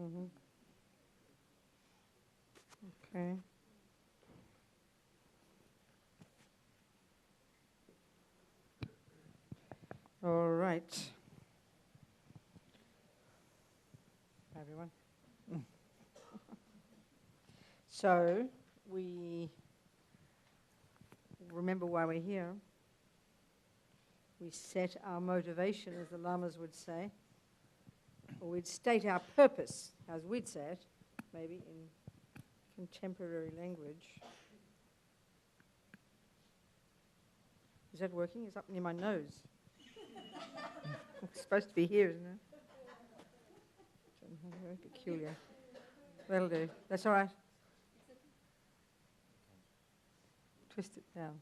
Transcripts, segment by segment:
Mm-hmm. Okay. All right. Everyone. So, we remember why we're here. We set our motivation, as the lamas would say, or we'd state our purpose, as we'd say it, maybe in contemporary language. Is that working? It's up near my nose. It's supposed to be here, isn't it? Very peculiar. That'll do. That's all right. Twist it down.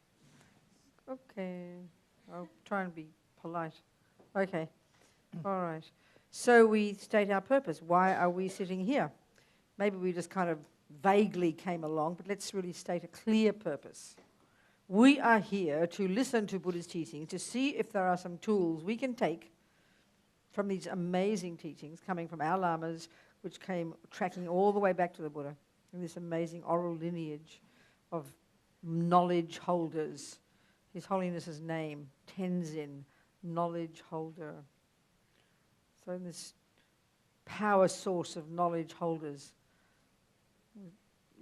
Okay. I'll try and be polite. Okay. All right. So we state our purpose. Why are we sitting here? Maybe we just kind of vaguely came along, but let's really state a clear purpose. We are here to listen to Buddha's teaching, to see if there are some tools we can take from these amazing teachings coming from our lamas, which came tracking all the way back to the Buddha, in this amazing oral lineage of knowledge holders. His Holiness's name, Tenzin, knowledge holder. So in this power source of knowledge holders,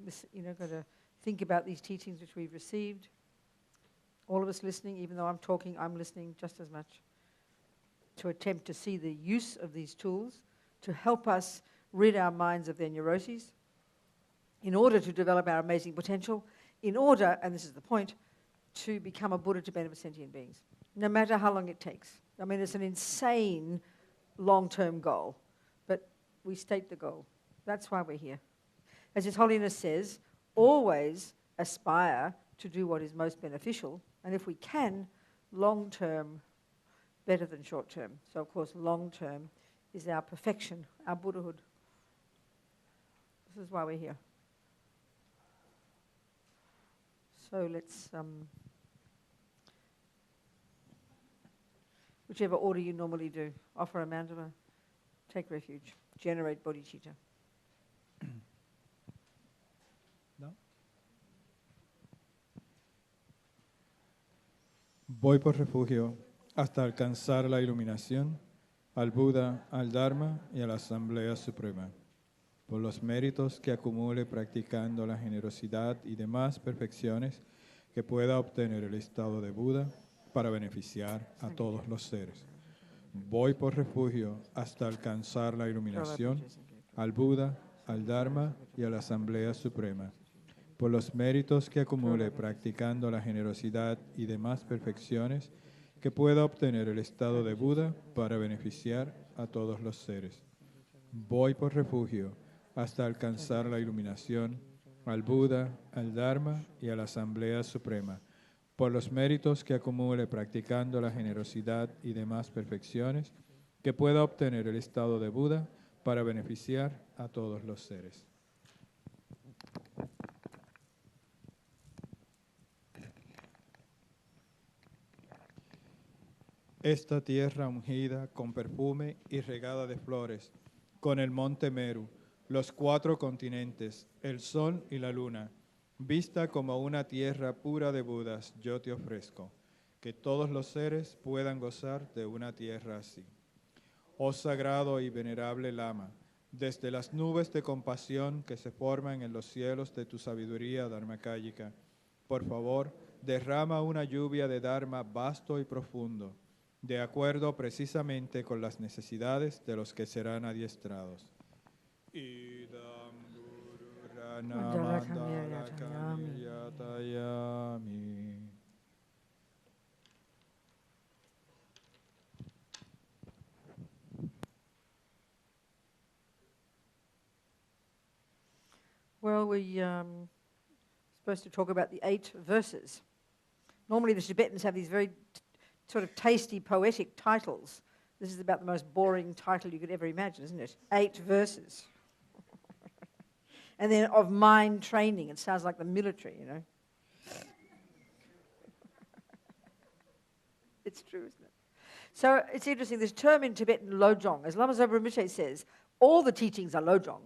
got to think about these teachings which we've received. All of us listening, even though I'm talking, I'm listening just as much, to attempt to see the use of these tools to help us rid our minds of their neuroses in order to develop our amazing potential, in order, and this is the point, to become a Buddha to benefit sentient beings, no matter how long it takes. I mean, it's an insane long-term goal, but we state the goal. That's why we're here. As His Holiness says, always aspire to do what is most beneficial, and if we can, long-term better than short-term. So, of course, long-term is our perfection, our Buddhahood. This is why we're here. So let's, whichever order you normally do, offer a mandala, take refuge, generate bodhicitta. ¿No? Voy por refugio hasta alcanzar la iluminación, al Buda, al Dharma y a la Asamblea Suprema, por los méritos que acumule practicando la generosidad y demás perfecciones que pueda obtener el estado de Buda para beneficiar a todos los seres. Voy por refugio hasta alcanzar la iluminación, al Buda, al Dharma y a la Asamblea Suprema, por los méritos que acumule practicando la generosidad y demás perfecciones que pueda obtener el estado de Buda para beneficiar a todos los seres. Voy por refugio hasta alcanzar la iluminación, al Buda, al Dharma y a la Asamblea Suprema, por los méritos que acumule practicando la generosidad y demás perfecciones que pueda obtener el estado de Buda para beneficiar a todos los seres. Esta tierra ungida con perfume y regada de flores, con el monte Meru, los 4 continentes, el sol y la luna, vista como una tierra pura de Budas, yo te ofrezco, que todos los seres puedan gozar de una tierra así. Oh sagrado y venerable Lama, desde las nubes de compasión que se forman en los cielos de tu sabiduría dharmakāyica, por favor, derrama una lluvia de Dharma vasto y profundo, de acuerdo precisamente con las necesidades de los que serán adiestrados. Idam Guru Rana Mandala Kamiyatayami. Well, we're supposed to talk about the 8 verses. Normally the Tibetans have these very sort of tasty, poetic titles. This is about the most boring title you could ever imagine, isn't it? 8 verses. And then of mind training. It sounds like the military, you know. It's true, isn't it? So it's interesting, this term in Tibetan, lojong, as Lama Zopa Rinpoche says, all the teachings are lojong.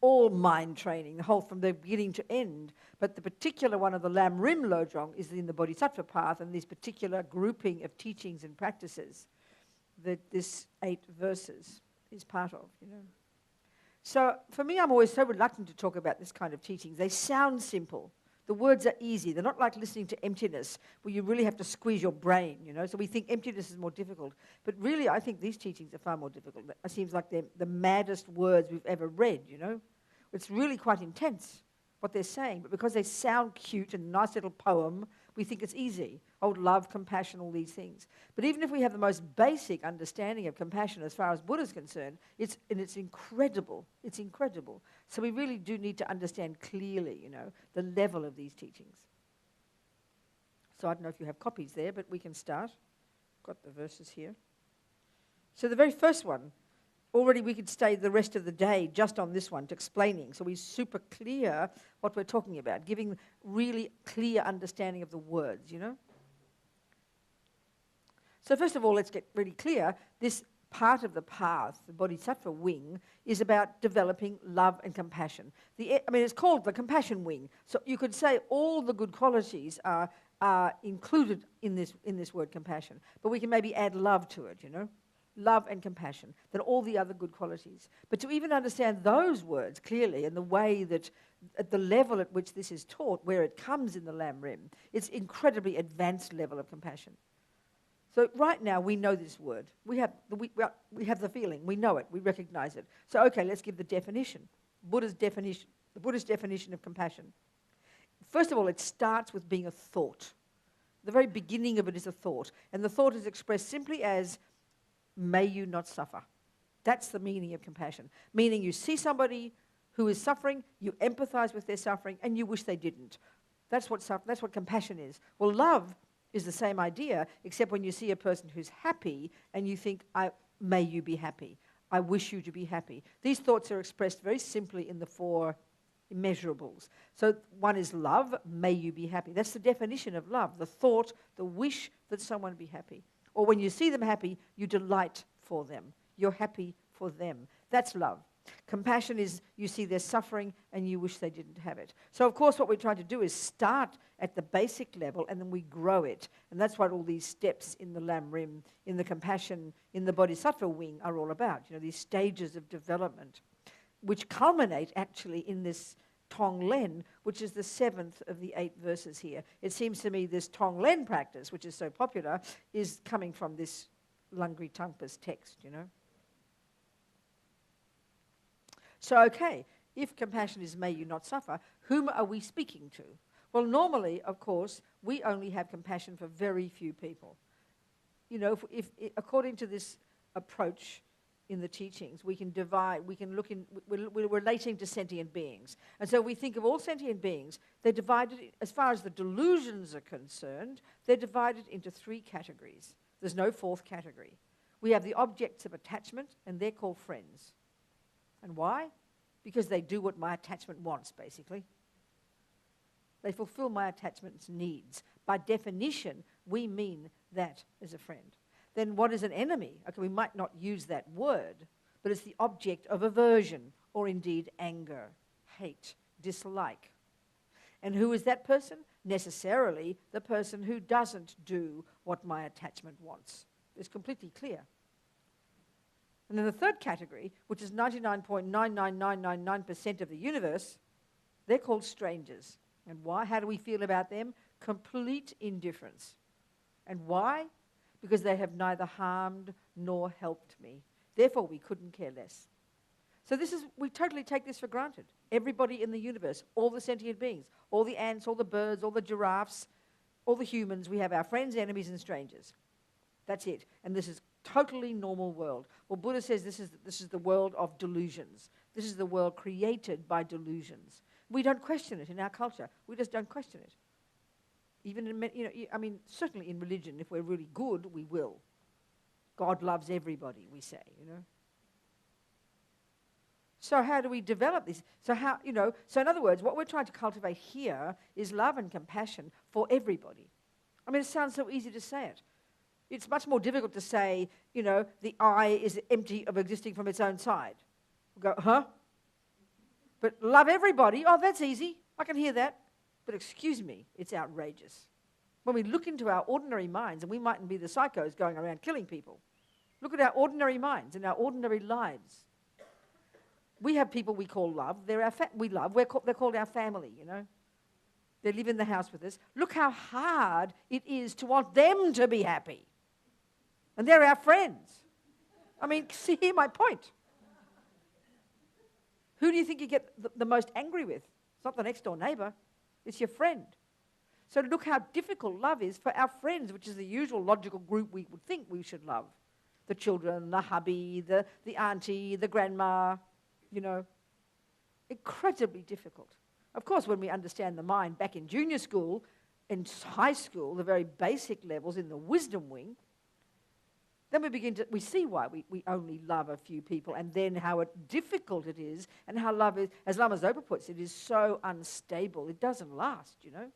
All mind training, the whole from the beginning to end. But the particular one of the Lam Rim Lojong is in the Bodhisattva path and this particular grouping of teachings and practices that this 8 verses is part of, you know. So for me, I'm always so reluctant to talk about this kind of teachings. They sound simple. The words are easy. They're not like listening to emptiness, where you really have to squeeze your brain, you know. So we think emptiness is more difficult. But really, I think these teachings are far more difficult. It seems like they're the maddest words we've ever read, you know. It's really quite intense, what they're saying. But because they sound cute and a nice little poem, we think it's easy. Oh, love, compassion, all these things. But even if we have the most basic understanding of compassion as far as Buddha's concerned, it's incredible. It's incredible. So we really do need to understand clearly, you know, the level of these teachings. So I don't know if you have copies there, but we can start. Got the verses here. So the very first one, already we could stay the rest of the day just on this one, to explaining, so we're super clear what we're talking about, giving really clear understanding of the words, you know. So first of all, let's get really clear. This part of the path, the Bodhisattva wing, is about developing love and compassion. It's called the compassion wing. So you could say all the good qualities are included in this word compassion, but we can maybe add love to it, you know. Love and compassion, than all the other good qualities. But to even understand those words clearly and the way that, at the level at which this is taught, where it comes in the Lam Rim, it's incredibly advanced level of compassion. So right now we know this word. We have the feeling, we know it, we recognize it. So okay, let's give the definition. The Buddhist definition of compassion. First of all, it starts with being a thought. The very beginning of it is a thought. And the thought is expressed simply as, may you not suffer. That's the meaning of compassion. Meaning you see somebody who is suffering, you empathize with their suffering, and you wish they didn't. That's what compassion is. Well, love is the same idea, except when you see a person who's happy and you think, may you be happy. I wish you to be happy. These thoughts are expressed very simply in the 4 immeasurables. So one is love, may you be happy. That's the definition of love, the thought, the wish that someone be happy. Or when you see them happy, you delight for them. You're happy for them. That's love. Compassion is you see their suffering and you wish they didn't have it. So, of course, what we're trying to do is start at the basic level and then we grow it. And that's what all these steps in the Lam Rim, in the compassion, in the Bodhisattva wing are all about. You know, these stages of development, which culminate actually in this Tonglen, which is the 7th of the 8 verses here. It seems to me this Tonglen practice, which is so popular, is coming from this Lungri Tangpa's text, you know. So, okay, if compassion is may you not suffer, whom are we speaking to? Well, normally, of course, we only have compassion for very few people. You know, if according to this approach, in the teachings, we can divide, we can look in, we're relating to sentient beings. And so we think of all sentient beings, they're divided, as far as the delusions are concerned, they're divided into 3 categories. There's no 4th category. We have the objects of attachment, and they're called friends. And why? Because they do what my attachment wants, basically. They fulfill my attachment's needs. By definition, we mean that as a friend. Then what is an enemy? Okay, we might not use that word, but it's the object of aversion, or indeed anger, hate, dislike. And who is that person? Necessarily the person who doesn't do what my attachment wants. It's completely clear. And then the 3rd category, which is 99.99999% of the universe, they're called strangers. And why? How do we feel about them? Complete indifference. And why? Because they have neither harmed nor helped me. Therefore, we couldn't care less. So we totally take this for granted. Everybody in the universe, all the sentient beings, all the ants, all the birds, all the giraffes, all the humans, we have our friends, enemies, and strangers. That's it. And this is totally normal world. Well, Buddha says this is the world of delusions. This is the world created by delusions. We don't question it in our culture. We just don't question it. Even in, certainly in religion, if we're really good, we will. God loves everybody, we say, you know. So how do we develop this? So in other words, what we're trying to cultivate here is love and compassion for everybody. I mean, it sounds so easy to say it. It's much more difficult to say, you know, the eye is empty of existing from its own side. We go, huh? But love everybody, oh, that's easy. I can hear that. But excuse me, it's outrageous. When we look into our ordinary minds, and we mightn't be the psychos going around killing people. Look at our ordinary minds and our ordinary lives. We have people we call love. They're our we love. They're called our family, you know. They live in the house with us. Look how hard it is to want them to be happy. And they're our friends. I mean, see, hear my point. Who do you think you get the most angry with? It's not the next door neighbor. It's your friend. So look how difficult love is for our friends, which is the usual logical group we would think we should love. The children, the hubby, the auntie, the grandma, you know. Incredibly difficult. Of course, when we understand the mind back in junior school, in high school, the very basic levels in the wisdom wing, then we see why we only love a few people, and then how difficult it is, and how love is, as Lama Zopa puts it, is so unstable. It doesn't last, you know.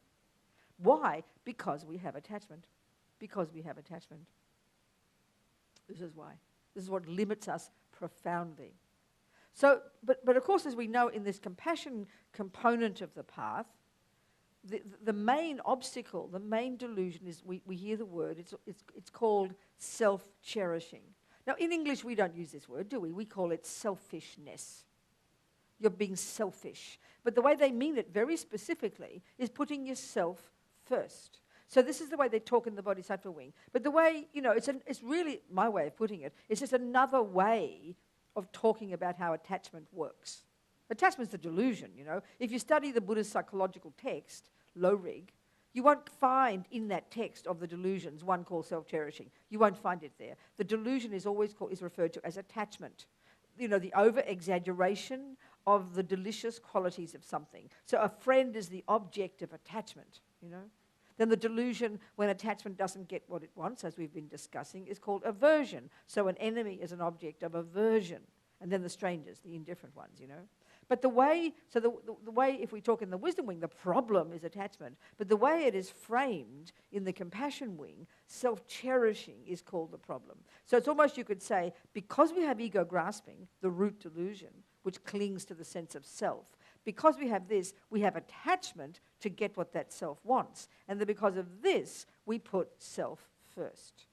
Why? Because we have attachment. Because we have attachment. This is why. This is what limits us profoundly. So, but of course, as we know, in this compassion component of the path, the main obstacle, the main delusion is, we hear the word, it's called self-cherishing. Now, in English, we don't use this word, do we? We call it selfishness. You're being selfish. But the way they mean it very specifically is putting yourself first. So this is the way they talk in the Bodhisattva wing. But the way, you know, it's really my way of putting it. It's just another way of talking about how attachment works. Attachment's the delusion, you know. If you study the Buddhist psychological text, Lo-Rig, you won't find in that text of the delusions one called self-cherishing. You won't find it there. The delusion is always referred to as attachment. You know, the over-exaggeration of the delicious qualities of something. So a friend is the object of attachment, you know. Then the delusion, when attachment doesn't get what it wants, as we've been discussing, is called aversion. So an enemy is an object of aversion. And then the strangers, the indifferent ones, you know. But the way, so the way, if we talk in the wisdom wing, the problem is attachment. But the way it is framed in the compassion wing, self-cherishing is called the problem. So it's almost, you could say, because we have ego grasping, the root delusion, which clings to the sense of self, because we have this, we have attachment to get what that self wants. And then because of this, we put self first.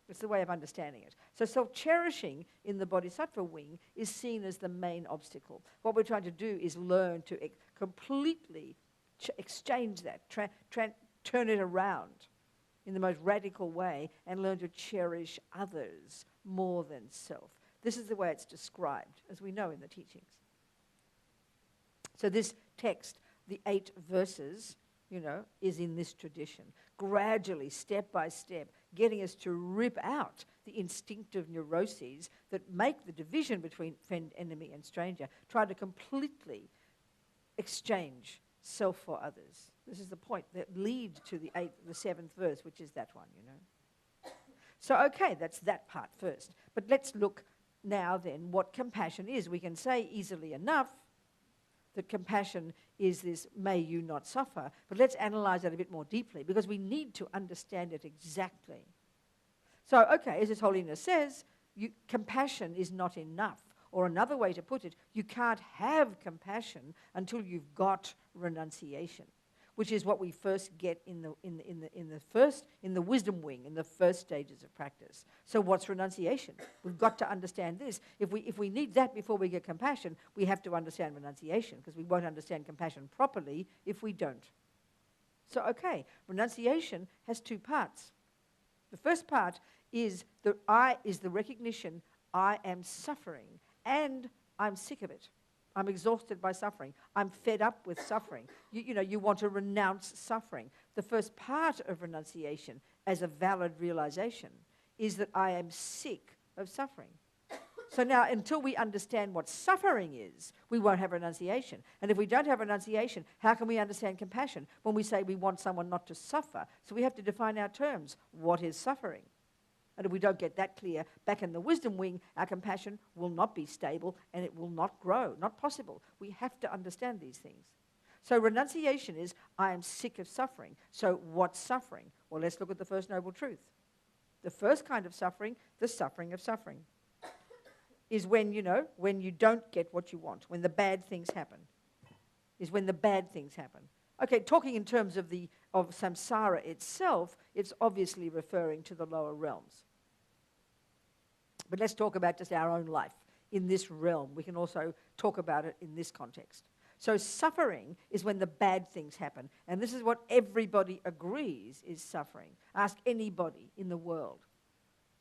It's the way of understanding it. So self-cherishing in the Bodhisattva wing is seen as the main obstacle. What we're trying to do is learn to completely exchange that, turn it around in the most radical way and learn to cherish others more than self. This is the way it's described, as we know in the teachings. So this text, the 8 verses, you know, is in this tradition, gradually, step by step, getting us to rip out the instinctive neuroses that make the division between friend, enemy, and stranger, try to completely exchange self for others. This is the point that leads to the 7th verse, which is that one, you know. So, okay, that's that part first. But let's look now then what compassion is. We can say easily enough that compassion is this, may you not suffer. But let's analyze that a bit more deeply, because we need to understand it exactly. So, okay, as His Holiness says, compassion is not enough. Or another way to put it, you can't have compassion until you've got renunciation, which is what we first get in the wisdom wing, in the first stages of practice. So what's renunciation? We've got to understand this. If we need that before we get compassion, we have to understand renunciation, because we won't understand compassion properly if we don't. So, okay, renunciation has 2 parts. The first part is the recognition, I am suffering and I'm sick of it. I'm exhausted by suffering. I'm fed up with suffering. You know, you want to renounce suffering. The first part of renunciation as a valid realization is that I am sick of suffering. So now, until we understand what suffering is, we won't have renunciation. And if we don't have renunciation, how can we understand compassion when we say we want someone not to suffer? So we have to define our terms. What is suffering? And if we don't get that clear, back in the wisdom wing, our compassion will not be stable and it will not grow. Not possible. We have to understand these things. So renunciation is, I am sick of suffering. So what's suffering? Well, let's look at the First Noble Truth. The first kind of suffering, the suffering of suffering, is when, when you don't get what you want, when the bad things happen, is when the bad things happen. Okay, talking in terms of samsara itself, it's obviously referring to the lower realms. But let's talk about just our own life in this realm. We can also talk about it in this context. So suffering is when the bad things happen. And this is what everybody agrees is suffering. Ask anybody in the world.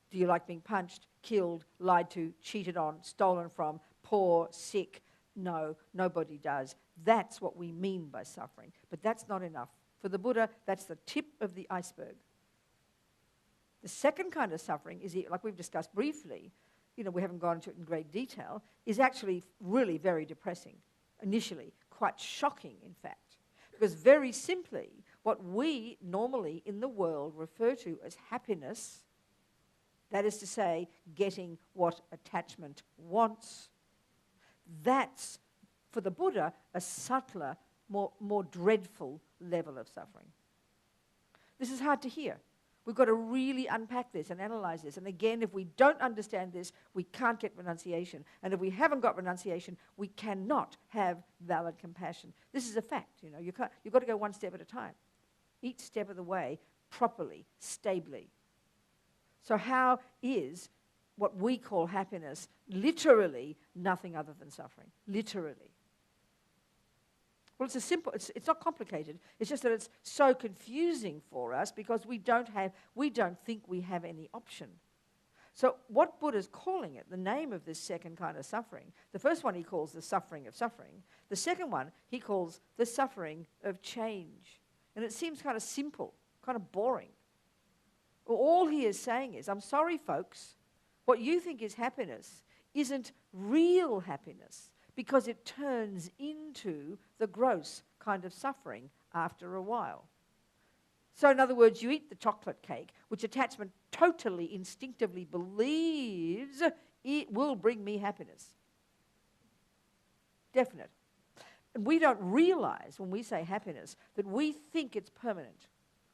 Do you like being punched, killed, lied to, cheated on, stolen from, poor, sick? No, nobody does. That's what we mean by suffering. But that's not enough. For the Buddha, that's the tip of the iceberg. The second kind of suffering is, like we've discussed briefly, we haven't gone into it in great detail, is actually really very depressing. Initially, quite shocking, in fact. Because very simply, what we normally in the world refer to as happiness, that is to say, getting what attachment wants, that's, for the Buddha, a subtler, more dreadful level of suffering. This is hard to hear. We've got to really unpack this and analyze this. And again, if we don't understand this, we can't get renunciation. And if we haven't got renunciation, we cannot have valid compassion. This is a fact, you've got to go one step at a time. Each step of the way, properly, stably. So how is what we call happiness literally nothing other than suffering? Literally. Well, it's not complicated. It's just that it's so confusing for us because we don't think we have any option. So what Buddha's calling it, the name of this second kind of suffering, the first one he calls the suffering of suffering. The second one he calls the suffering of change. And it seems kind of simple, kind of boring. Well, all he is saying is, I'm sorry, folks, what you think is happiness isn't real happiness, because it turns into the gross kind of suffering after a while. So in other words, you eat the chocolate cake, which attachment totally instinctively believes it will bring me happiness. Definite. And we don't realize when we say happiness that we think it's permanent.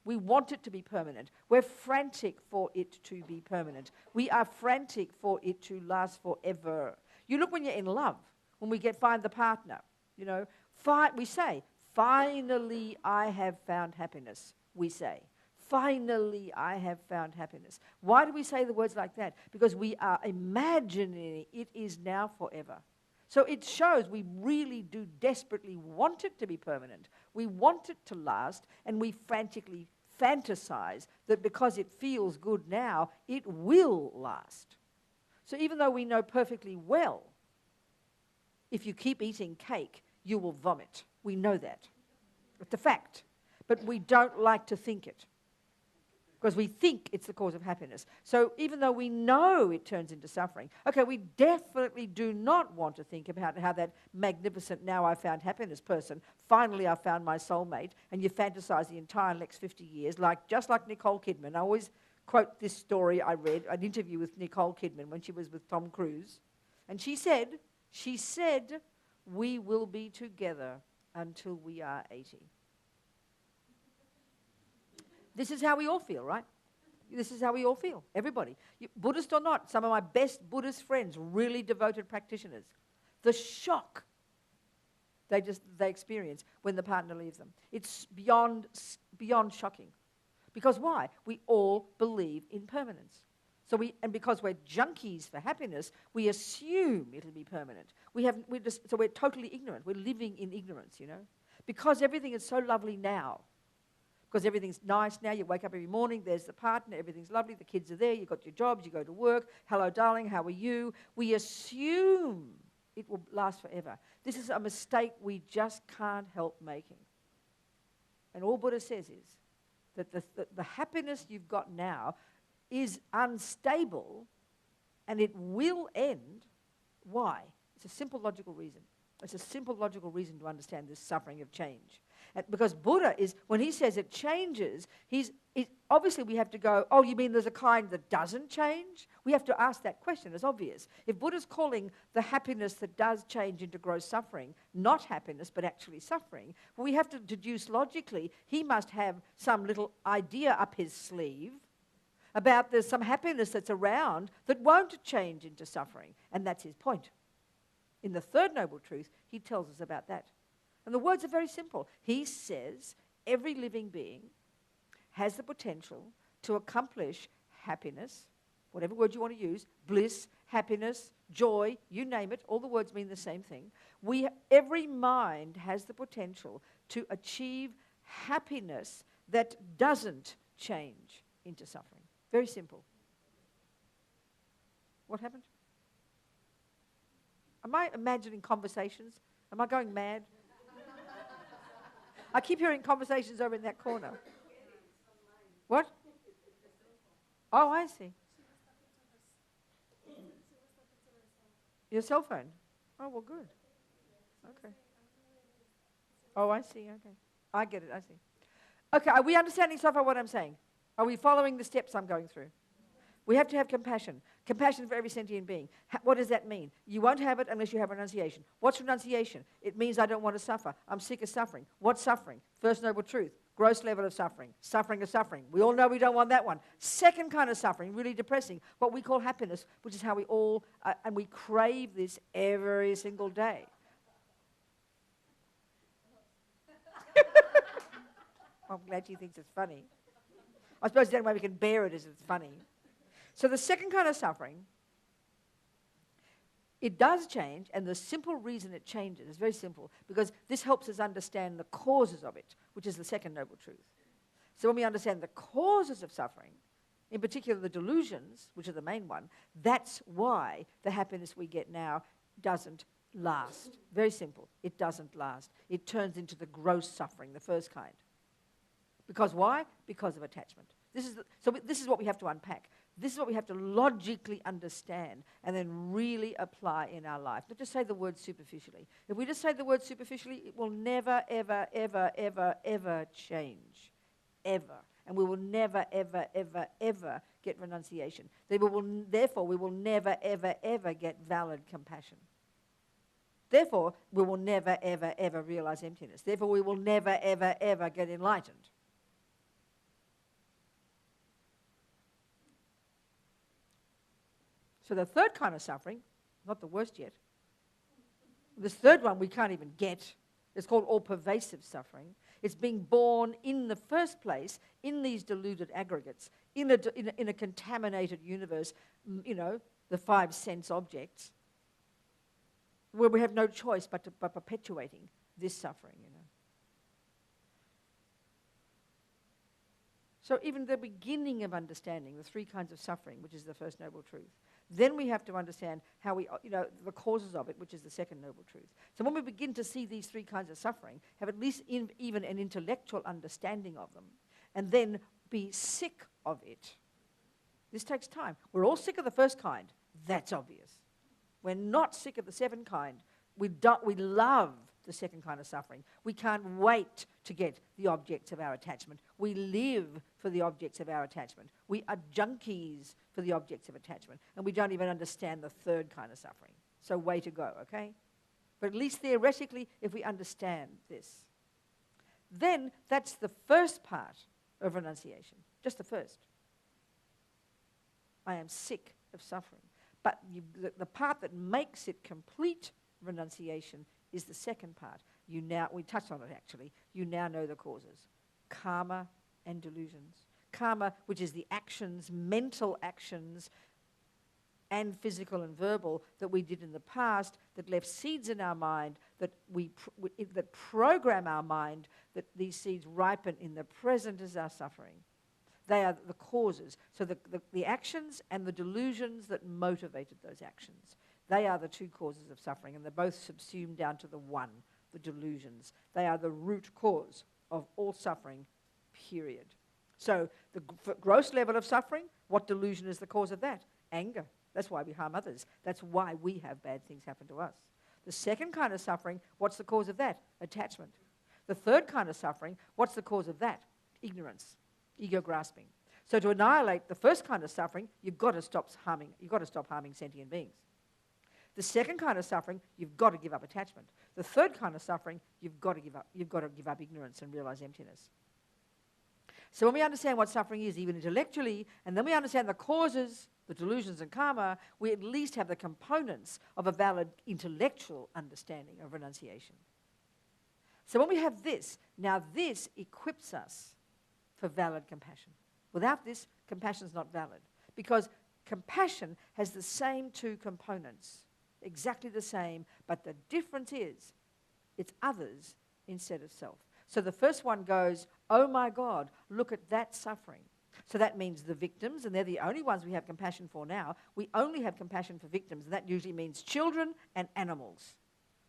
We want it to be permanent. We're frantic for it to be permanent. We are frantic for it to last forever. You look when you're in love. When we find the partner, we say, finally I have found happiness, we say. Finally I have found happiness. Why do we say the words like that? Because we are imagining it is now forever. So it shows we really do desperately want it to be permanent. We want it to last, and we frantically fantasize that because it feels good now, it will last. So even though we know perfectly well if you keep eating cake, you will vomit. We know that. It's a fact. But we don't like to think it because we think it's the cause of happiness. So even though we know it turns into suffering, okay, we definitely do not want to think about how that magnificent now I found happiness person, finally I found my soulmate, and you fantasize the entire next 50 years, just like Nicole Kidman. I always quote this story I read, an interview with Nicole Kidman when she was with Tom Cruise. And she said, we will be together until we are 80. This is how we all feel, right? This is how we all feel, everybody. Buddhist or not, some of my best Buddhist friends, really devoted practitioners, the shock they experience when the partner leaves them. It's beyond shocking. Because why? We all believe in permanence. So because we're junkies for happiness, we assume it'll be permanent. So we're totally ignorant. We're living in ignorance, Because everything is so lovely now. Because everything's nice now. You wake up every morning, there's the partner, everything's lovely, the kids are there, you've got your jobs, you go to work. Hello, darling, how are you? We assume it will last forever. This is a mistake we just can't help making. And all Buddha says is that the happiness you've got now is unstable, and it will end. Why? It's a simple logical reason. It's a simple logical reason to understand this suffering of change. Because Buddha when he says it changes, obviously we have to go, oh, you mean there's a kind that doesn't change? We have to ask that question. It's obvious. If Buddha's calling the happiness that does change into gross suffering not happiness but actually suffering, well, we have to deduce logically he must have some little idea up his sleeve about there's some happiness that's around that won't change into suffering. And that's his point. In the third noble truth, he tells us about that. And the words are very simple. He says every living being has the potential to accomplish happiness, whatever word you want to use, bliss, happiness, joy, you name it, all the words mean the same thing. Every mind has the potential to achieve happiness that doesn't change into suffering. Very simple. What happened? Am I imagining conversations? Am I going mad? I keep hearing conversations over in that corner. What? Oh, I see. Your cell phone? Oh, well, good. Okay. Oh, I see. Okay. I get it. I see. Okay, are we understanding so far what I'm saying? Are we following the steps I'm going through? We have to have compassion. Compassion for every sentient being. What does that mean? You won't have it unless you have renunciation. What's renunciation? It means I don't want to suffer. I'm sick of suffering. What's suffering? First noble truth. Gross level of suffering. Suffering is suffering. We all know we don't want that one. Second kind of suffering, really depressing, what we call happiness, which is how we all, and we crave this every single day. I'm glad she thinks it's funny. I suppose the only way we can bear it is it's funny. So the second kind of suffering, it does change, and the simple reason it changes is very simple, because this helps us understand the causes of it, which is the second noble truth. So when we understand the causes of suffering, in particular the delusions, which are the main one, that's why the happiness we get now doesn't last. Very simple. It doesn't last. It turns into the gross suffering, the first kind. Because why? Because of attachment. This is what we have to unpack. This is what we have to logically understand and then really apply in our life. Not just say the word superficially. If we just say the word superficially, it will never, ever, ever, ever, ever change. Ever. And we will never, ever, ever, ever get renunciation. Therefore, we will never, ever, ever get valid compassion. Therefore, we will never, ever, ever realize emptiness. Therefore, we will never, ever, ever get enlightened. So the third kind of suffering, not the worst yet, this third one we can't even get. It's called all-pervasive suffering. It's being born in the first place in these deluded aggregates, in a contaminated universe, the five sense objects, where we have no choice but perpetuating this suffering, So even the beginning of understanding the three kinds of suffering, which is the first noble truth, then we have to understand how the causes of it, which is the second noble truth. So when we begin to see these three kinds of suffering, have at least even an intellectual understanding of them, and then be sick of it. This takes time. We're all sick of the first kind. That's obvious. We're not sick of the second kind. We love the second kind of suffering. We can't wait to get the objects of our attachment. We live for the objects of our attachment. We are junkies for the objects of attachment. And we don't even understand the third kind of suffering. So way to go, okay? But at least theoretically, if we understand this, then that's the first part of renunciation. Just the first. I am sick of suffering. But the part that makes it complete renunciation is the second part. We touched on it actually. You now know the causes. Karma and delusions. Karma, which is the actions, mental actions, and physical and verbal that we did in the past that left seeds in our mind that that program our mind that these seeds ripen in the present as our suffering. They are the causes. So the actions and the delusions that motivated those actions. They are the two causes of suffering, and they're both subsumed down to the one, the delusions. They are the root cause of all suffering, period. So the gross level of suffering, what delusion is the cause of that? Anger. That's why we harm others. That's why we have bad things happen to us. The second kind of suffering, what's the cause of that? Attachment. The third kind of suffering, what's the cause of that? Ignorance, ego grasping. So to annihilate the first kind of suffering, you've got to stop harming sentient beings. The second kind of suffering, you've got to give up attachment. The third kind of suffering, you've got to give up ignorance and realize emptiness. So when we understand what suffering is, even intellectually, and then we understand the causes, the delusions and karma, we at least have the components of a valid intellectual understanding of renunciation. So when we have this, now this equips us for valid compassion. Without this, compassion is not valid. Because compassion has the same two components, exactly the same, but the difference is it's others instead of self. So the first one goes, oh my God, look at that suffering. So that means the victims, and they're the only ones we have compassion for now. We only have compassion for victims, and that usually means children and animals.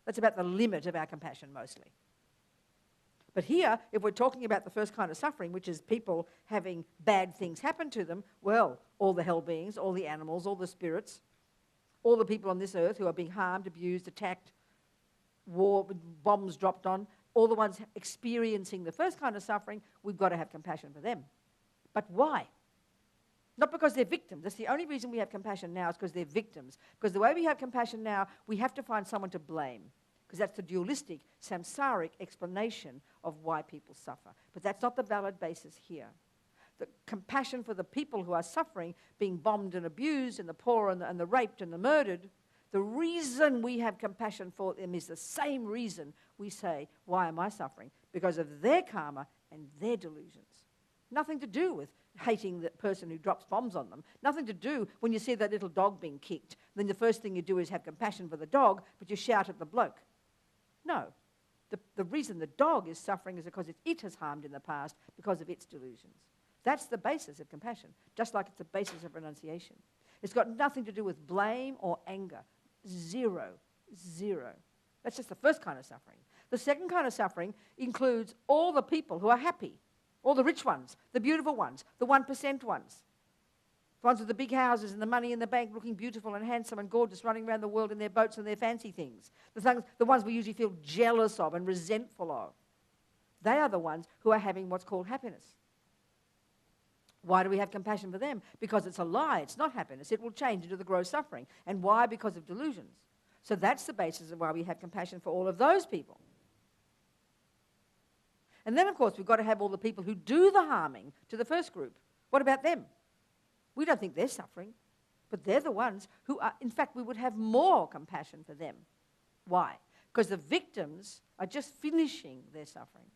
That's about the limit of our compassion mostly. But here, if we're talking about the first kind of suffering, which is people having bad things happen to them, well, all the hell beings, all the animals, all the spirits, all the people on this earth who are being harmed, abused, attacked, war, bombs dropped on, all the ones experiencing the first kind of suffering, we've got to have compassion for them. But why? Not because they're victims. That's the only reason we have compassion now is because they're victims. Because the way we have compassion now, we have to find someone to blame. Because that's the dualistic, samsaric explanation of why people suffer. But that's not the valid basis here. The compassion for the people who are suffering, being bombed and abused, and the poor and the raped and the murdered, the reason we have compassion for them is the same reason we say, why am I suffering? Because of their karma and their delusions. Nothing to do with hating the person who drops bombs on them. Nothing to do when you see that little dog being kicked. Then the first thing you do is have compassion for the dog, but you shout at the bloke. No. The reason the dog is suffering is because it has harmed in the past because of its delusions. That's the basis of compassion, just like it's the basis of renunciation. It's got nothing to do with blame or anger. Zero. Zero. That's just the first kind of suffering. The second kind of suffering includes all the people who are happy, all the rich ones, the beautiful ones, the 1% ones, the ones with the big houses and the money in the bank looking beautiful and handsome and gorgeous, running around the world in their boats and their fancy things. The ones we usually feel jealous of and resentful of. They are the ones who are having what's called happiness. Why do we have compassion for them? Because it's a lie. It's not happiness. It will change into the gross suffering. And why? Because of delusions. So that's the basis of why we have compassion for all of those people. And then, of course, we've got to have all the people who do the harming to the first group. What about them? We don't think they're suffering, but they're the ones who are, in fact, we would have more compassion for them. Why? Because the victims are just finishing their suffering.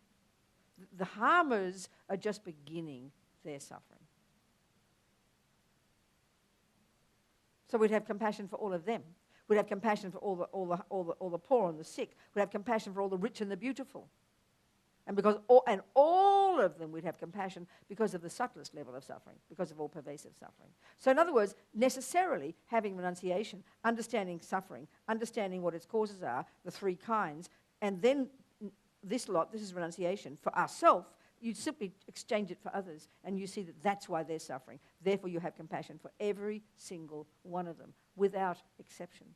The harmers are just beginning their suffering. So we'd have compassion for all of them. We'd have compassion for all the poor and the sick. We'd have compassion for all the rich and the beautiful. And all of them we'd have compassion because of the subtlest level of suffering, because of all pervasive suffering. So in other words, necessarily having renunciation, understanding suffering, understanding what its causes are, the three kinds, and then this is renunciation for ourselves. You simply exchange it for others, and you see that that's why they're suffering. Therefore, you have compassion for every single one of them, without exception.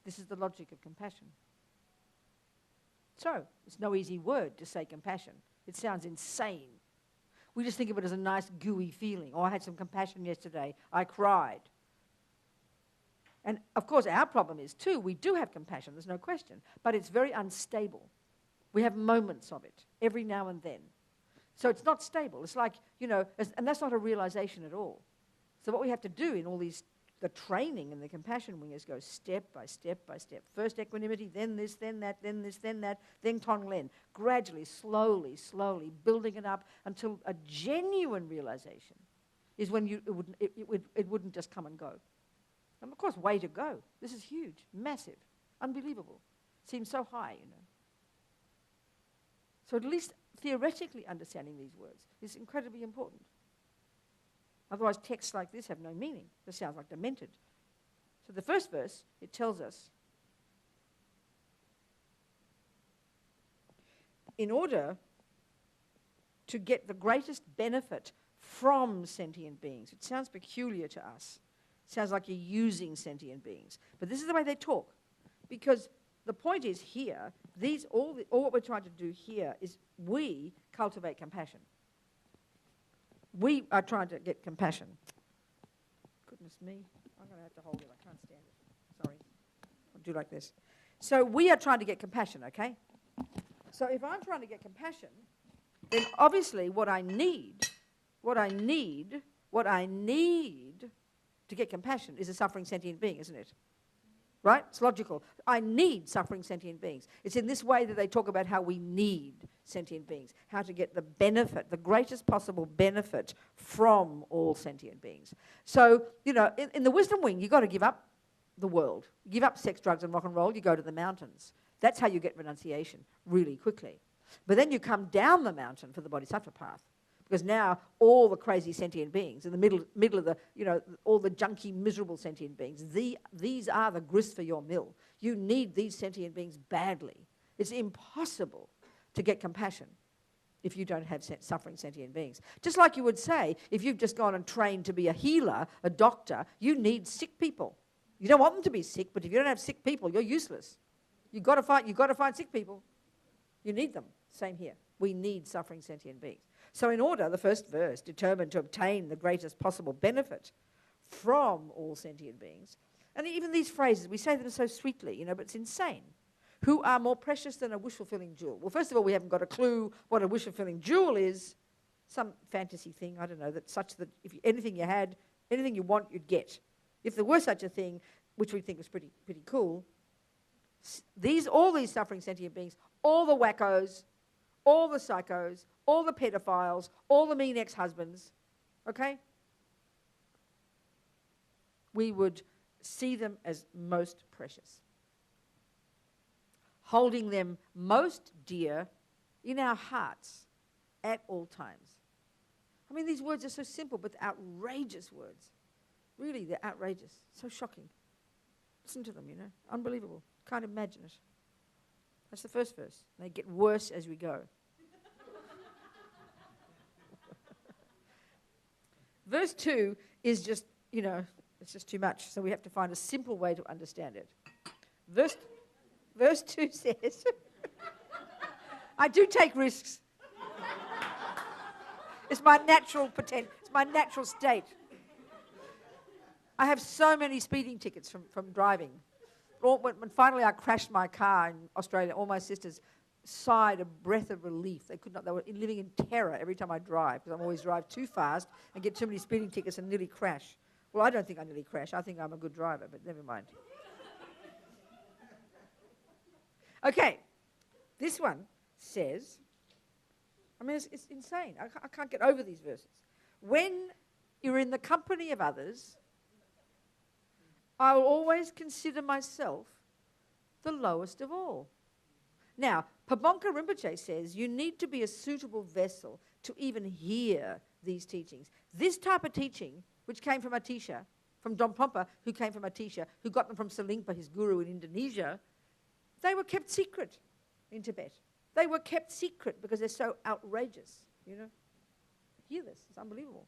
This is the logic of compassion. So, it's no easy word to say compassion. It sounds insane. We just think of it as a nice, gooey feeling. Oh, I had some compassion yesterday. I cried. And, of course, our problem is, too, we do have compassion, there's no question, but it's very unstable. We have moments of it, every now and then. So it's not stable. It's like, and that's not a realization at all. So what we have to do in all the training in the compassion wing is go step by step by step. First equanimity, then this, then that, then this, then that, then Tonglen. Gradually, slowly, building it up until a genuine realization is when it wouldn't just come and go. And of course, way to go. This is huge, massive, unbelievable. Seems so high, So at least theoretically understanding these words is incredibly important. Otherwise, texts like this have no meaning. This sounds like demented. So the first verse, it tells us, in order to get the greatest benefit from sentient beings, it sounds peculiar to us. It sounds like you're using sentient beings. But this is the way they talk. Because the point is here, all what we're trying to do here is we cultivate compassion. We are trying to get compassion. Goodness me, I'm going to have to hold it. I can't stand it. Sorry. I'll do like this. So we are trying to get compassion, okay? So if I'm trying to get compassion, then obviously what I need to get compassion is a suffering sentient being, isn't it? Right? It's logical. I need suffering sentient beings. It's in this way that they talk about how we need sentient beings, how to get the benefit, the greatest possible benefit from all sentient beings. So, you know, in the wisdom wing, you've got to give up the world. Give up sex, drugs, and rock and roll, you go to the mountains. That's how you get renunciation really quickly. But then you come down the mountain for the bodhisattva path, because now all the crazy sentient beings in the middle of the, you know, all the junky, miserable sentient beings, these are the grist for your mill. You need these sentient beings badly. It's impossible to get compassion if you don't have suffering sentient beings. Just like you would say, if you've just gone and trained to be a healer, a doctor, you need sick people. You don't want them to be sick, but if you don't have sick people, you're useless. You've got to find sick people. You need them. Same here. We need suffering sentient beings. So in order, the first verse, determined to obtain the greatest possible benefit from all sentient beings. And even these phrases, we say them so sweetly, you know, but it's insane. Who are more precious than a wish-fulfilling jewel? Well, first of all, we haven't got a clue what a wish-fulfilling jewel is. Some fantasy thing, I don't know, that such that if anything you had, anything you want, you'd get. If there were such a thing, which we think was pretty cool, all these suffering sentient beings, all the wackos, all the psychos, all the pedophiles, all the mean ex-husbands, okay? We would see them as most precious, holding them most dear in our hearts at all times. I mean, these words are so simple, but they're outrageous words. Really, they're outrageous, so shocking. Listen to them, you know, unbelievable. Can't imagine it. That's the first verse. They get worse as we go. Verse 2 is just, you know, it's just too much, so we have to find a simple way to understand it. Verse 2 says, I do take risks. It's my natural potential. It's my natural state. I have so many speeding tickets from driving. When finally I crashed my car in Australia, all my sisters sighed a breath of relief. They were living in terror every time I drive, because I always drive too fast and get too many speeding tickets and nearly crash. Well, I don't think I nearly crash. I think I'm a good driver, but never mind. Okay, this one says, I mean, it's insane. I can't get over these verses. When you're in the company of others, I will always consider myself the lowest of all. Now, Pabonka Rinpoche says you need to be a suitable vessel to even hear these teachings. This type of teaching, which came from Atisha, from Don Pompa, who came from Atisha, who got them from Selingpa, his guru in Indonesia, they were kept secret in Tibet. They were kept secret because they're so outrageous, you know. Hear this, it's unbelievable.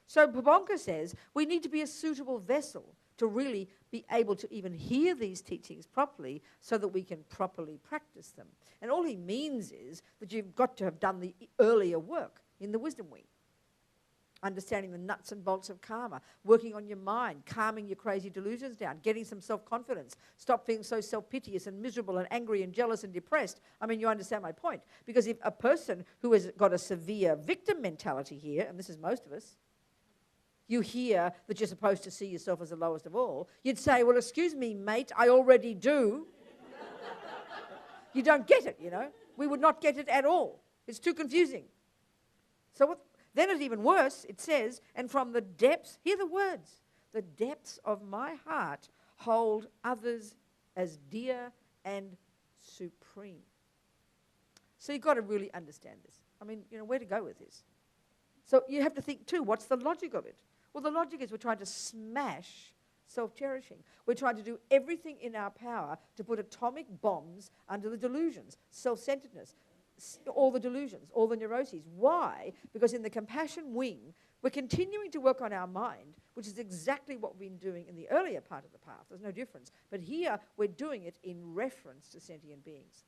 So Pabonka says we need to be a suitable vessel to really be able to even hear these teachings properly so that we can properly practice them. And all he means is that you've got to have done the earlier work in the wisdom wing. Understanding the nuts and bolts of karma, working on your mind, calming your crazy delusions down, getting some self-confidence, stop feeling so self-piteous and miserable and angry and jealous and depressed. I mean, you understand my point. Because if a person who has got a severe victim mentality here, and this is most of us, you hear that you're supposed to see yourself as the lowest of all, you'd say, well, excuse me, mate, I already do. You don't get it, you know. We would not get it at all. It's too confusing. So then it's even worse. It says, and from the depths, hear the words, the depths of my heart hold others as dear and supreme. So you've got to really understand this. I mean, you know, where to go with this? So you have to think, too, what's the logic of it? Well, the logic is we're trying to smash self-cherishing. We're trying to do everything in our power to put atomic bombs under the delusions, self-centeredness, all the delusions, all the neuroses. Why? Because in the compassion wing, we're continuing to work on our mind, which is exactly what we've been doing in the earlier part of the path. There's no difference. But here, we're doing it in reference to sentient beings.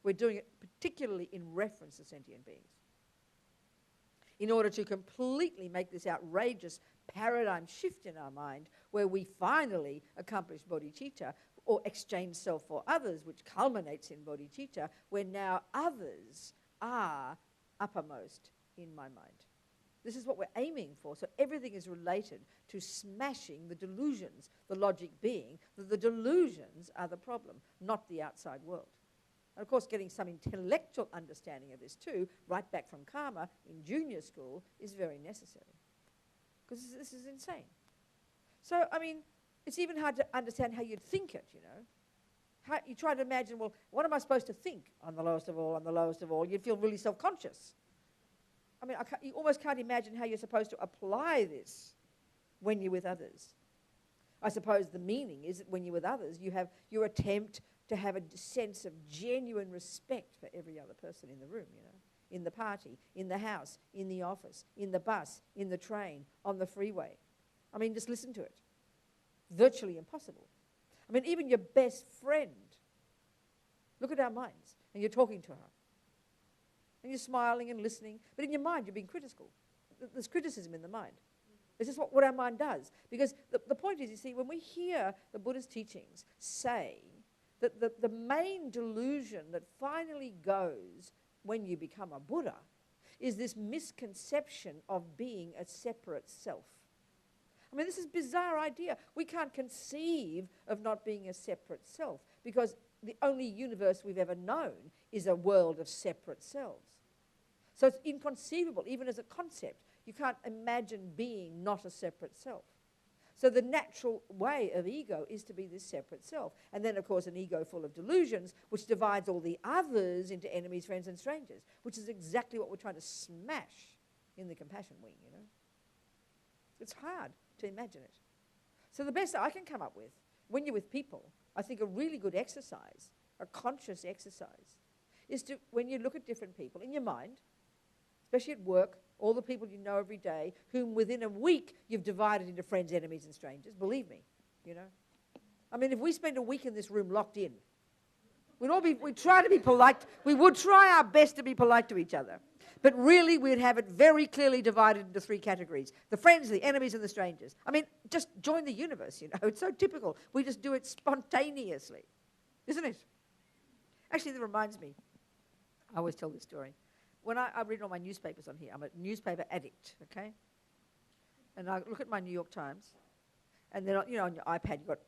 We're doing it particularly in reference to sentient beings, in order to completely make this outrageous paradigm shift in our mind where we finally accomplish bodhicitta or exchange self for others, which culminates in bodhicitta, where now others are uppermost in my mind. This is what we're aiming for. So everything is related to smashing the delusions, the logic being that the delusions are the problem, not the outside world. And of course, getting some intellectual understanding of this too, right back from karma in junior school, is very necessary. Because this is insane. So, I mean, it's even hard to understand how you'd think it, you know. How you try to imagine, well, what am I supposed to think on the lowest of all, on the lowest of all? You'd feel really self-conscious. I mean, you almost can't imagine how you're supposed to apply this when you're with others. I suppose the meaning is that when you're with others, you have your attempt to have a sense of genuine respect for every other person in the room, you know, in the party, in the house, in the office, in the bus, in the train, on the freeway. I mean, just listen to it. Virtually impossible. I mean, even your best friend, look at our minds, and you're talking to her. And you're smiling and listening, but in your mind you're being critical. There's criticism in the mind. This is what our mind does. Because the point is, you see, when we hear the Buddha's teachings say that the main delusion that finally goes when you become a Buddha is this misconception of being a separate self. I mean, this is a bizarre idea. We can't conceive of not being a separate self because the only universe we've ever known is a world of separate selves. So it's inconceivable, even as a concept. You can't imagine being not a separate self. So the natural way of ego is to be this separate self. And then, of course, an ego full of delusions, which divides all the others into enemies, friends, and strangers, which is exactly what we're trying to smash in the compassion wing, you know. It's hard to imagine it. So the best I can come up with, when you're with people, I think a really good exercise, a conscious exercise, is to, when you look at different people in your mind, especially at work, all the people you know every day, whom within a week you've divided into friends, enemies, and strangers, believe me, you know. I mean, if we spend a week in this room locked in, we'd try to be polite. We would try our best to be polite to each other. But really, we'd have it very clearly divided into three categories. The friends, the enemies, and the strangers. I mean, just join the universe, you know. It's so typical. We just do it spontaneously, isn't it? Actually, that reminds me. I always tell this story. When I read all my newspapers on here, I'm a newspaper addict, okay? And I look at my New York Times, and then, you know, on your iPad, you've got,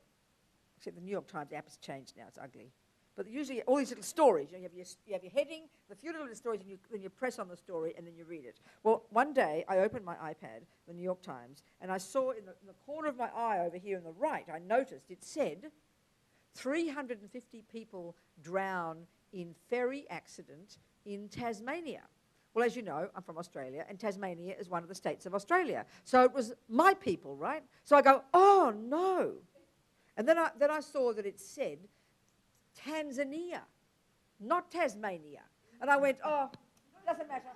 except the New York Times app has changed now, it's ugly. But usually all these little stories, you know, you have your heading, the few little stories, and then you press on the story, and then you read it. Well, one day, I opened my iPad, the New York Times, and I saw in the corner of my eye over here on the right, I noticed it said, 350 people drown in ferry accident in Tasmania. Well, as you know, I'm from Australia, and Tasmania is one of the states of Australia. So it was my people, right? So I go, oh, no. And then I saw that it said Tanzania, not Tasmania. And I went, oh, doesn't matter.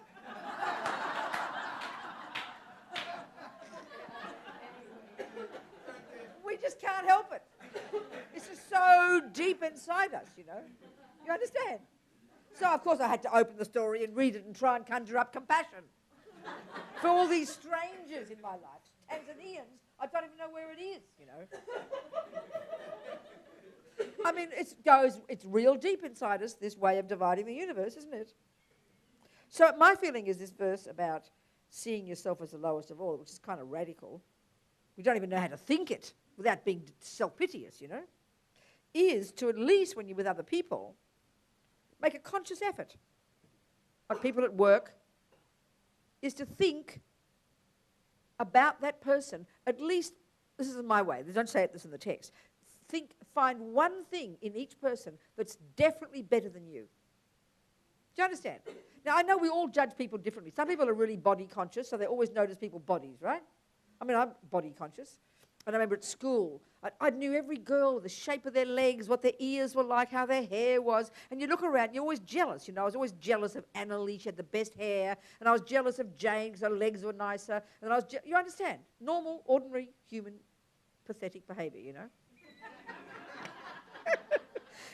We just can't help it. It's just so deep inside us, you know. You understand? So, of course, I had to open the story and read it and try and conjure up compassion for all these strangers in my life. Tanzanians, I don't even know where it is, you know. I mean, it's real deep inside us, this way of dividing the universe, isn't it? So my feeling is this verse about seeing yourself as the lowest of all, which is kind of radical. We don't even know how to think it without being self-piteous, you know, is to at least, when you're with other people, make a conscious effort. Like people at work, is to think about that person. At least, this is my way, they don't say this in the text. Find one thing in each person that's definitely better than you. Do you understand? Now, I know we all judge people differently. Some people are really body conscious, so they always notice people's bodies, right? I mean, I'm body conscious. And I remember at school, I knew every girl, the shape of their legs, what their ears were like, how their hair was. And you look around, you're always jealous, you know. I was always jealous of Annalie, she had the best hair. And I was jealous of Jane because her legs were nicer. And you understand? Normal, ordinary, human, pathetic behavior, you know.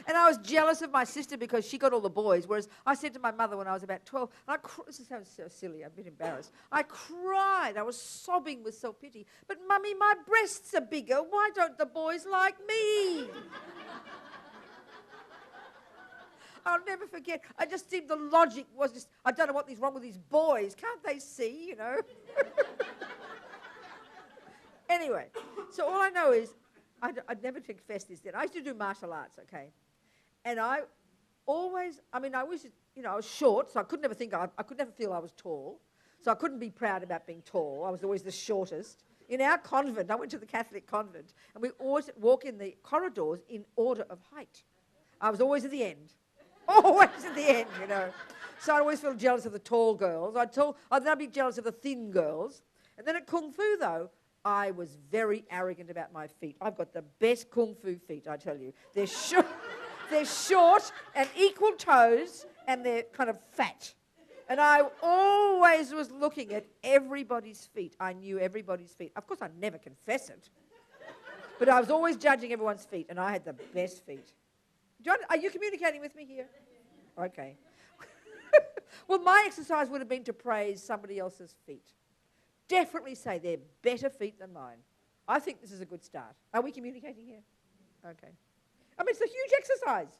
And I was jealous of my sister because she got all the boys, whereas I said to my mother when I was about 12, and this sounds so silly, I'm a bit embarrassed. I cried, I was sobbing with self-pity. But Mummy, my breasts are bigger, why don't the boys like me? I'll never forget. I just think the logic was just, I don't know what is wrong with these boys. Can't they see, you know? Anyway, so all I know is, I'd never confessed this then. I used to do martial arts, okay? And I always, I was, I was short, so I could never feel I was tall. So I couldn't be proud about being tall. I was always the shortest. In our convent, I went to the Catholic convent, and we always walk in the corridors in order of height. I was always at the end. Always at the end, you know. So I always feel jealous of the tall girls. I'd be jealous of the thin girls. And then at Kung Fu, though, I was very arrogant about my feet. I've got the best Kung Fu feet, I tell you. They're short, they're short and equal toes, and they're kind of fat. And I always was looking at everybody's feet. I knew everybody's feet. Of course, I'd never confess it. But I was always judging everyone's feet, and I had the best feet. John, are you communicating with me here? Okay. Well, my exercise would have been to praise somebody else's feet. Definitely say they're better feet than mine. I think this is a good start. Are we communicating here? Okay. It's a huge exercise.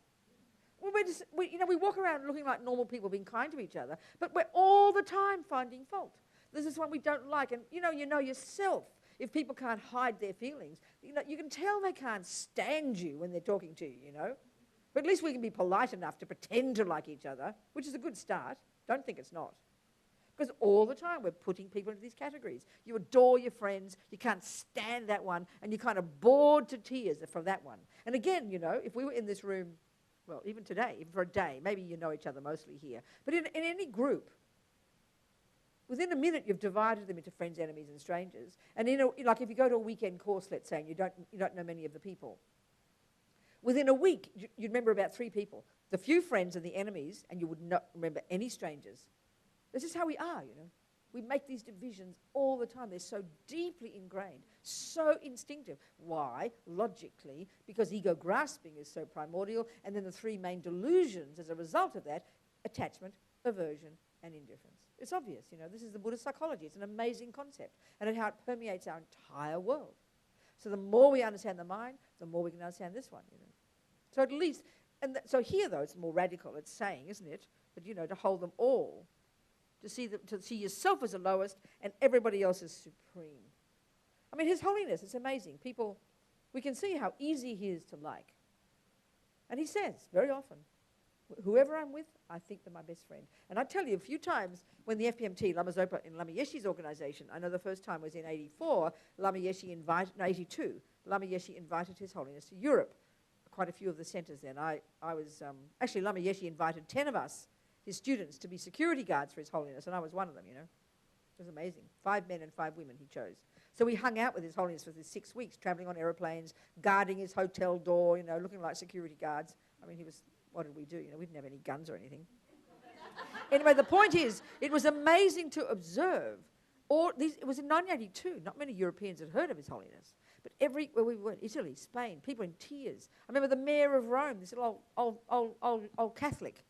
Well, we walk around looking like normal people, being kind to each other, but we're all the time finding fault. This is one we don't like, and you know yourself. If people can't hide their feelings, you can tell they can't stand you when they're talking to you, you know. But at least we can be polite enough to pretend to like each other, which is a good start. Don't think it's not. Because all the time we're putting people into these categories. You adore your friends, you can't stand that one, and you're kind of bored to tears from that one. And again, if we were in this room, well, even today, even for a day, maybe you know each other mostly here, but in any group, within a minute you've divided them into friends, enemies, and strangers. And like if you go to a weekend course, let's say, and you don't know many of the people, within a week you'd remember about 3 people, the few friends and the enemies, and you would not remember any strangers. This is how we are, We make these divisions all the time. They're so deeply ingrained, so instinctive. Why? Logically, because ego grasping is so primordial, and then the 3 main delusions as a result of that: attachment, aversion, and indifference. It's obvious, This is the Buddhist psychology. It's an amazing concept, and how it permeates our entire world. So the more we understand the mind, the more we can understand this one, So at least, so here, though, it's more radical. It's saying, isn't it, that, to hold them all, to see yourself as the lowest and everybody else as supreme. His holiness, it's amazing. People, we can see how easy he is to like. And he says very often, whoever I'm with, I think they're my best friend. And I tell you, a few times when the FPMT, Lama Zopa in Lama Yeshe's organization, I know the first time was in 84, 82, Lama Yeshe invited His Holiness to Europe. Quite a few of the centers then. Actually, Lama Yeshe invited 10 of us, his students, to be security guards for His Holiness, and I was one of them, It was amazing. 5 men and 5 women he chose. So we hung out with His Holiness for these 6 weeks, traveling on aeroplanes, guarding his hotel door, looking like security guards. What did we do? We didn't have any guns or anything. Anyway, the point is, it was amazing to observe. It was in 1982. Not many Europeans had heard of His Holiness. But where we were, Italy, Spain, people in tears. I remember the mayor of Rome, this little old Catholic.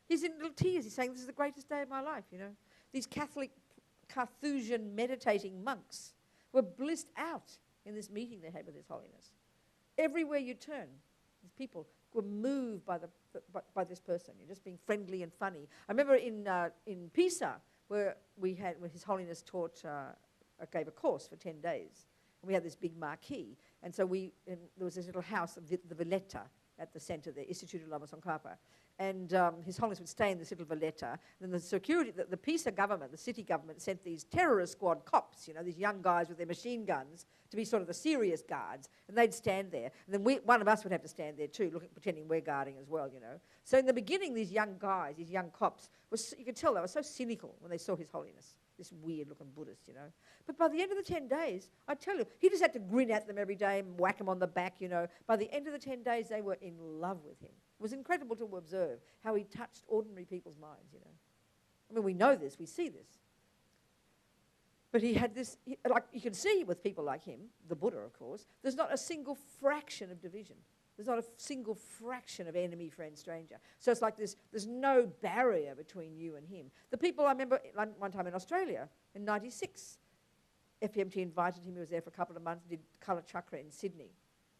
He's in little tears. He's saying, this is the greatest day of my life, These Catholic Carthusian meditating monks were blissed out in this meeting they had with His Holiness. Everywhere you turn, these people were moved by this person, just being friendly and funny. I remember in Pisa, where His Holiness gave a course for 10 days. And we had this big marquee. And so there was this little house, the Valletta, at the center there, Istituto Lama Tsongkhapa. And His Holiness would stay in this little Valletta. And then the security, the Pisa government, the city government, sent these terrorist squad cops, these young guys with their machine guns, to be sort of the serious guards. And they'd stand there. And then one of us would have to stand there too, pretending we're guarding as well, So in the beginning, these young guys, these young cops, you could tell they were so cynical when they saw His Holiness, this weird-looking Buddhist, But by the end of the 10 days, I tell you, he just had to grin at them every day and whack them on the back, By the end of the 10 days, they were in love with him. It was incredible to observe how he touched ordinary people's minds, we know this, we see this. But he had this, like you can see with people like him, the Buddha, of course, there's not a single fraction of division. There's not a single fraction of enemy, friend, stranger. So it's like there's no barrier between you and him. The people, I remember one time in Australia, in 96, FPMT invited him, he was there for a couple of months, did Kala Chakra in Sydney.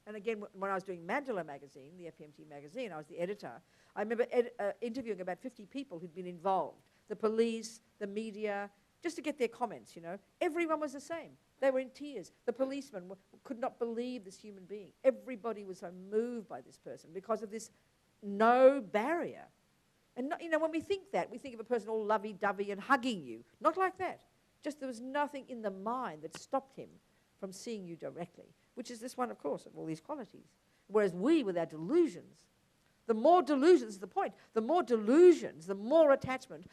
And again, when I was doing Mandela magazine, the FPMT magazine, I was the editor. I remember interviewing about 50 people who'd been involved. The police, the media, just to get their comments, you know. Everyone was the same. They were in tears. The policemen could not believe this human being. Everybody was so moved by this person because of this no barrier. And, not, you know, when we think that, we think of a person all lovey-dovey and hugging you. Not like that. Just there was nothing in the mind that stopped him from seeing you directly, which is this one, of course, of all these qualities. Whereas we, with our delusions, the more delusions, the point, the more delusions, the more attachment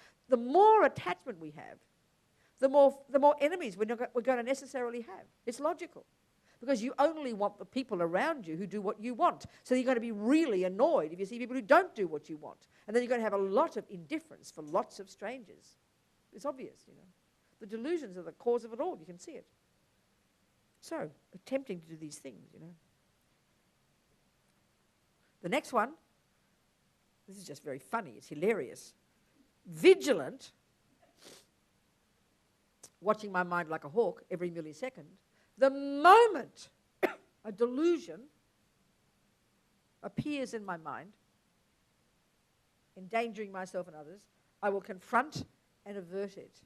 we have, the more enemies we're going to necessarily have. It's logical. Because you only want the people around you who do what you want. So you're going to be really annoyed if you see people who don't do what you want. And then you're going to have a lot of indifference for lots of strangers. It's obvious, you know. The delusions are the cause of it all. You can see it. So, attempting to do these things, you know. The next one, this is just very funny. It's hilarious. Vigilant, watching my mind like a hawk every millisecond. The moment a delusion appears in my mind, endangering myself and others, I will confront and avert it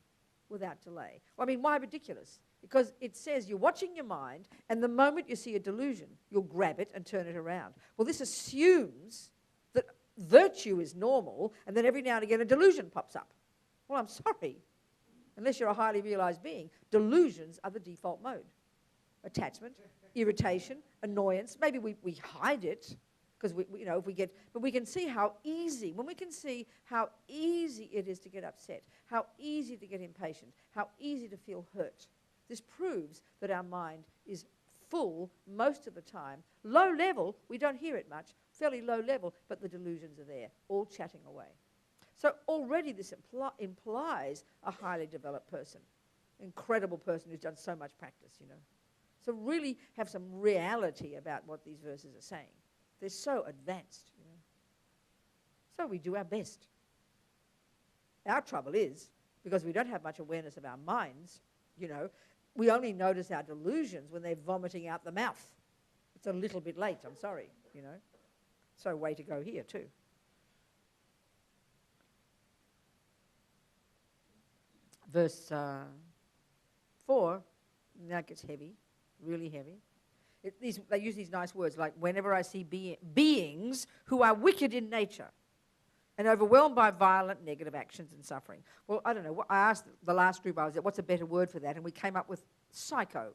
without delay. Well, I mean, why ridiculous? Because it says you're watching your mind, and the moment you see a delusion, you'll grab it and turn it around. Well, this assumes that virtue is normal, and then every now and again a delusion pops up. Well, I'm sorry. Unless you're a highly realized being, delusions are the default mode. Attachment, irritation, annoyance. Maybe we hide it because you know, if we get, but we can see how easy, when we can see how easy it is to get upset, how easy to get impatient, how easy to feel hurt. This proves that our mind is full most of the time. Low level, we don't hear it much, fairly low level, but the delusions are there, all chatting away. So already this implies a highly developed person, incredible person who's done so much practice, you know. So really have some reality about what these verses are saying. They're so advanced, you know. So we do our best. Our trouble is, because we don't have much awareness of our minds, you know, we only notice our delusions when they're vomiting out the mouth. It's a little bit late, I'm sorry, you know. So way to go here too. Verse 4, now it gets heavy, really heavy. They use these nice words like, whenever I see beings who are wicked in nature and overwhelmed by violent negative actions and suffering. Well, I don't know. I asked the last group I was at, what's a better word for that? And we came up with psycho.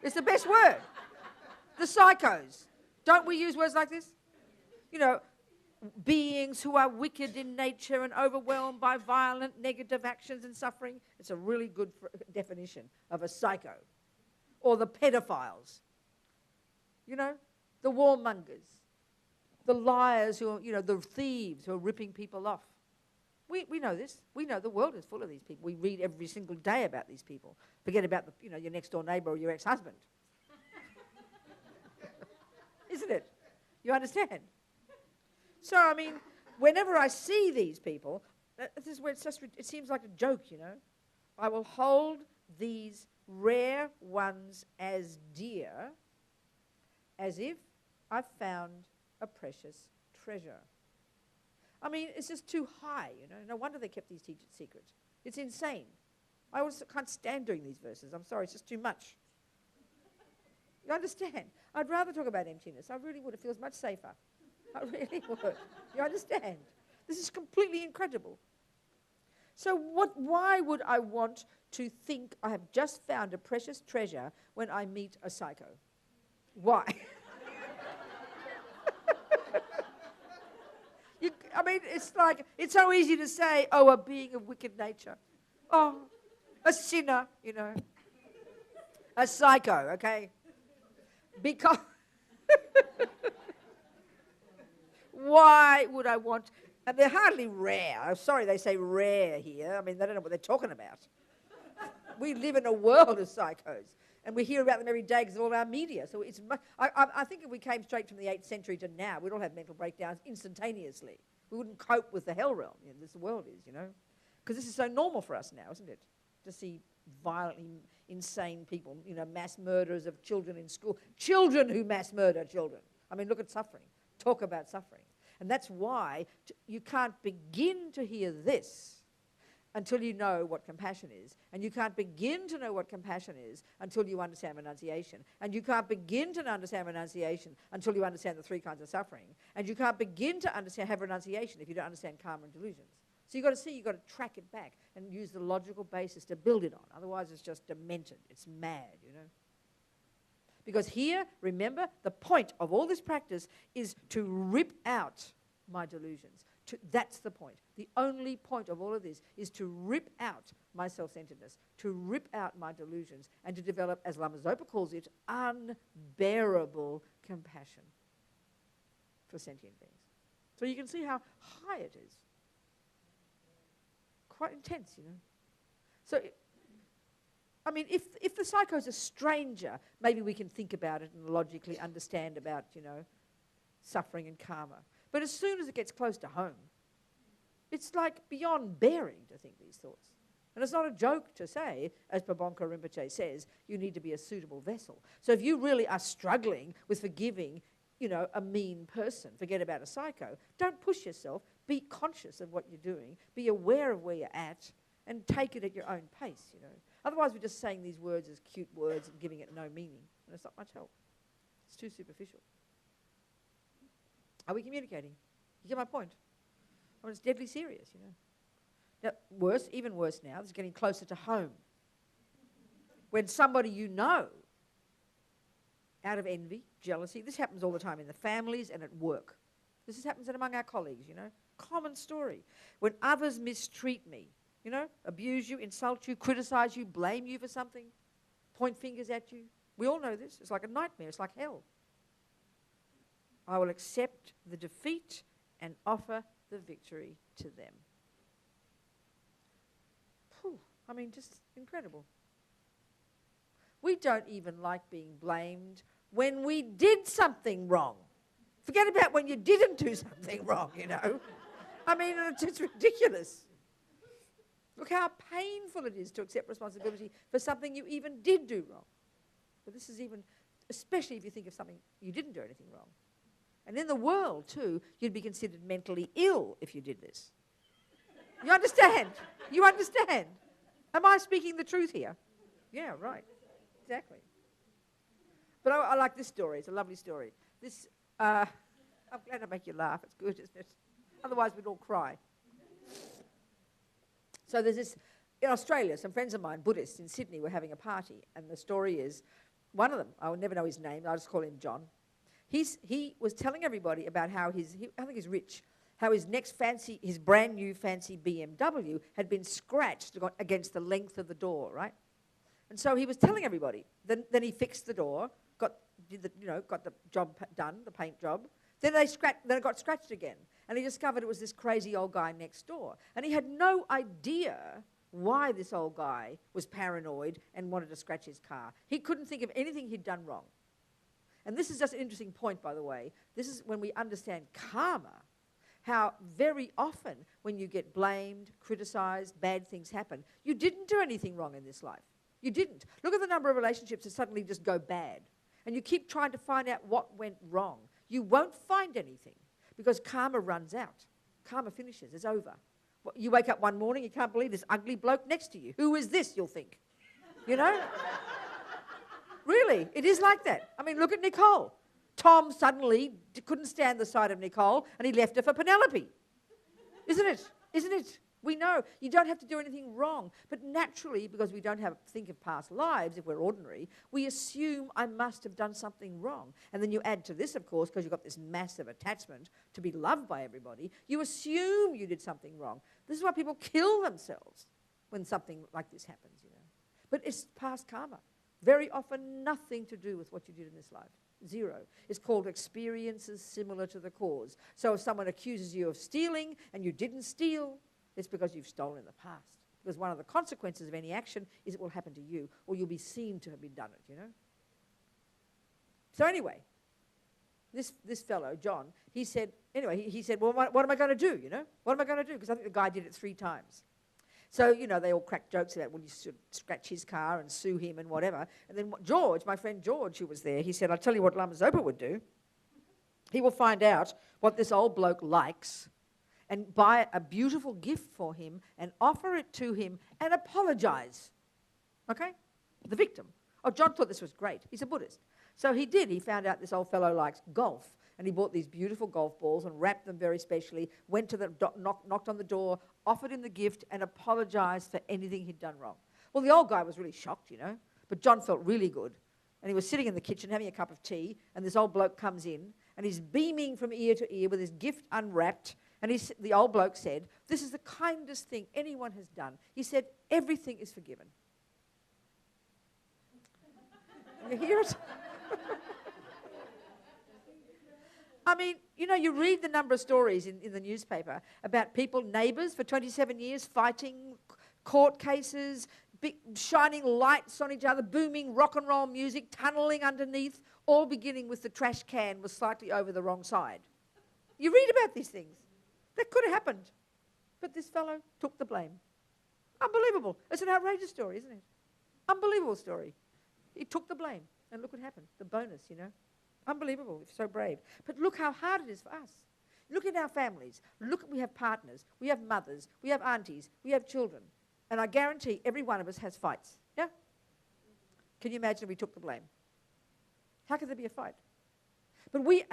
It's the best word. The psychos. Don't we use words like this? You know, beings who are wicked in nature and overwhelmed by violent negative actions and suffering. It's a really good definition of a psycho. Or the pedophiles. You know, the warmongers. The liars who are, you know, the thieves who are ripping people off. We know this. We know the world is full of these people. We read every single day about these people. Forget about, you know, your next door neighbor or your ex-husband. Isn't it? You understand? So, I mean, whenever I see these people, this is where it's just, it seems like a joke, you know. I will hold these rare ones as dear as if I found a precious treasure. I mean, it's just too high, you know. No wonder they kept these teachers secret. It's insane. I also can't stand doing these verses. I'm sorry, it's just too much. You understand? I'd rather talk about emptiness. I really would. It feels much safer. I really would. You understand? This is completely incredible. So why would I want to think I have just found a precious treasure when I meet a psycho? Why? I mean, it's like, it's so easy to say, oh, a being of wicked nature. Oh, a sinner, you know. A psycho, okay? Because why would I want, and they're hardly rare. I'm sorry they say rare here. I mean, they don't know what they're talking about. We live in a world of psychos, and we hear about them every day because of all our media. So it's, I think if we came straight from the 8th century to now, we'd all have mental breakdowns instantaneously. We wouldn't cope with the hell realm this world is, you know. Because this is so normal for us now, isn't it? To see violently insane people, mass murderers of children in school, children who mass murder children. I mean, look at suffering. Talk about suffering. And that's why you can't begin to hear this until you know what compassion is. And you can't begin to know what compassion is until you understand renunciation. And you can't begin to understand renunciation until you understand the 3 kinds of suffering. And you can't begin to have renunciation if you don't understand karma and delusions. So you've got to track it back and use the logical basis to build it on. Otherwise it's just demented. It's mad, Because here, remember, the point of all this practice is to rip out my delusions. That's the point. The only point of all of this is to rip out my self-centeredness, to rip out my delusions, and to develop, as Lama Zopa calls it, unbearable compassion for sentient beings. So you can see how high it is. Quite intense, So, I mean, if the psycho's a stranger, maybe we can think about it and logically understand about, suffering and karma. But as soon as it gets close to home, it's like beyond bearing to think these thoughts. And it's not a joke to say, as Pabonka Rinpoche says, you need to be a suitable vessel. So if you really are struggling with forgiving, a mean person, forget about a psycho, don't push yourself. Be conscious of what you're doing. Be aware of where you're at and take it at your own pace, Otherwise we're just saying these words as cute words and giving it no meaning. And it's not much help. It's too superficial. Are we communicating? You get my point? I mean, it's deadly serious, Now, even worse now, this is getting closer to home. When somebody out of envy, jealousy, this happens all the time in the families and at work. This happens among our colleagues, Common story. When others mistreat me, abuse you, insult you, criticize you, blame you for something, point fingers at you. We all know this. It's like a nightmare. It's like hell. I will accept the defeat and offer the victory to them. Whew, I mean, just incredible. We don't even like being blamed when we did something wrong. Forget about when you didn't do something wrong, I mean, it's ridiculous. Look how painful it is to accept responsibility for something you even did do wrong. But this is even, especially if you think of something you didn't do anything wrong. And in the world, too, you'd be considered mentally ill if you did this. You understand? You understand? Am I speaking the truth here? Yeah, right. Exactly. But I like this story. It's a lovely story. I'm glad I make you laugh. It's good, isn't it? Otherwise, we'd all cry. So there's this, in Australia, some friends of mine, Buddhists in Sydney, were having a party. And the story is, one of them, I will never know his name, I'll just call him John. He was telling everybody about how I think he's rich, how his brand new fancy BMW had been scratched against the length of the door, right? And so he was telling everybody. Then he fixed the door, got the job done, the paint job. Then it got scratched again. And he discovered it was this crazy old guy next door. And he had no idea why this old guy was paranoid and wanted to scratch his car. He couldn't think of anything he'd done wrong. And this is just an interesting point, by the way. This is when we understand karma, how very often when you get blamed, criticized, bad things happen, you didn't do anything wrong in this life. You didn't. Look at the number of relationships that suddenly just go bad. And you keep trying to find out what went wrong. You won't find anything because karma runs out. Karma finishes. It's over. You wake up one morning, you can't believe this ugly bloke next to you. Who is this, you'll think? Really, it is like that. I mean, look at Nicole. Tom suddenly couldn't stand the sight of Nicole and he left her for Penelope. Isn't it? Isn't it? We know you don't have to do anything wrong. But naturally, because we don't think of past lives, if we're ordinary, we assume I must have done something wrong. And then you add to this, of course, because you've got this massive attachment to be loved by everybody, you assume you did something wrong. This is why people kill themselves when something like this happens, But it's past karma. Very often nothing to do with what you did in this life. Zero. It's called experiences similar to the cause. So if someone accuses you of stealing and you didn't steal, it's because you've stolen in the past. Because one of the consequences of any action is it will happen to you, or you'll be seen to have been done it, So anyway, this fellow, John, he said, well, what am I going to do, What am I going to do? Because I think the guy did it 3 times. So, you know, they all crack jokes about, well, you should scratch his car and sue him and whatever. And then George, my friend George, who was there, he said, I'll tell you what Lama Zopa would do. He will find out what this old bloke likes and buy a beautiful gift for him and offer it to him and apologize. Okay? The victim. Oh, John thought this was great. He's a Buddhist. So he did. He found out this old fellow likes golf. And he bought these beautiful golf balls and wrapped them very specially, went to the knocked on the door, offered him the gift, and apologized for anything he'd done wrong. Well, the old guy was really shocked, you know, but John felt really good. And he was sitting in the kitchen having a cup of tea, and this old bloke comes in, and he's beaming from ear to ear with his gift unwrapped. And the old bloke said, this is the kindest thing anyone has done. He said, everything is forgiven. You hear it? I mean, you know, you read the number of stories in the newspaper about people, neighbours for 27 years, fighting, court cases, shining lights on each other, booming rock and roll music, tunnelling underneath, all beginning with the trash can was slightly over the wrong side. You read about these things. That could have happened. But this fellow took the blame. Unbelievable. It's an outrageous story, isn't it? Unbelievable story. He took the blame. And look what happened. The bonus, you know. Unbelievable, so brave. But look how hard it is for us. Look at our families. Look, we have partners, we have mothers, we have aunties, we have children. And I guarantee every one of us has fights. Yeah? Can you imagine if we took the blame? How could there be a fight? But we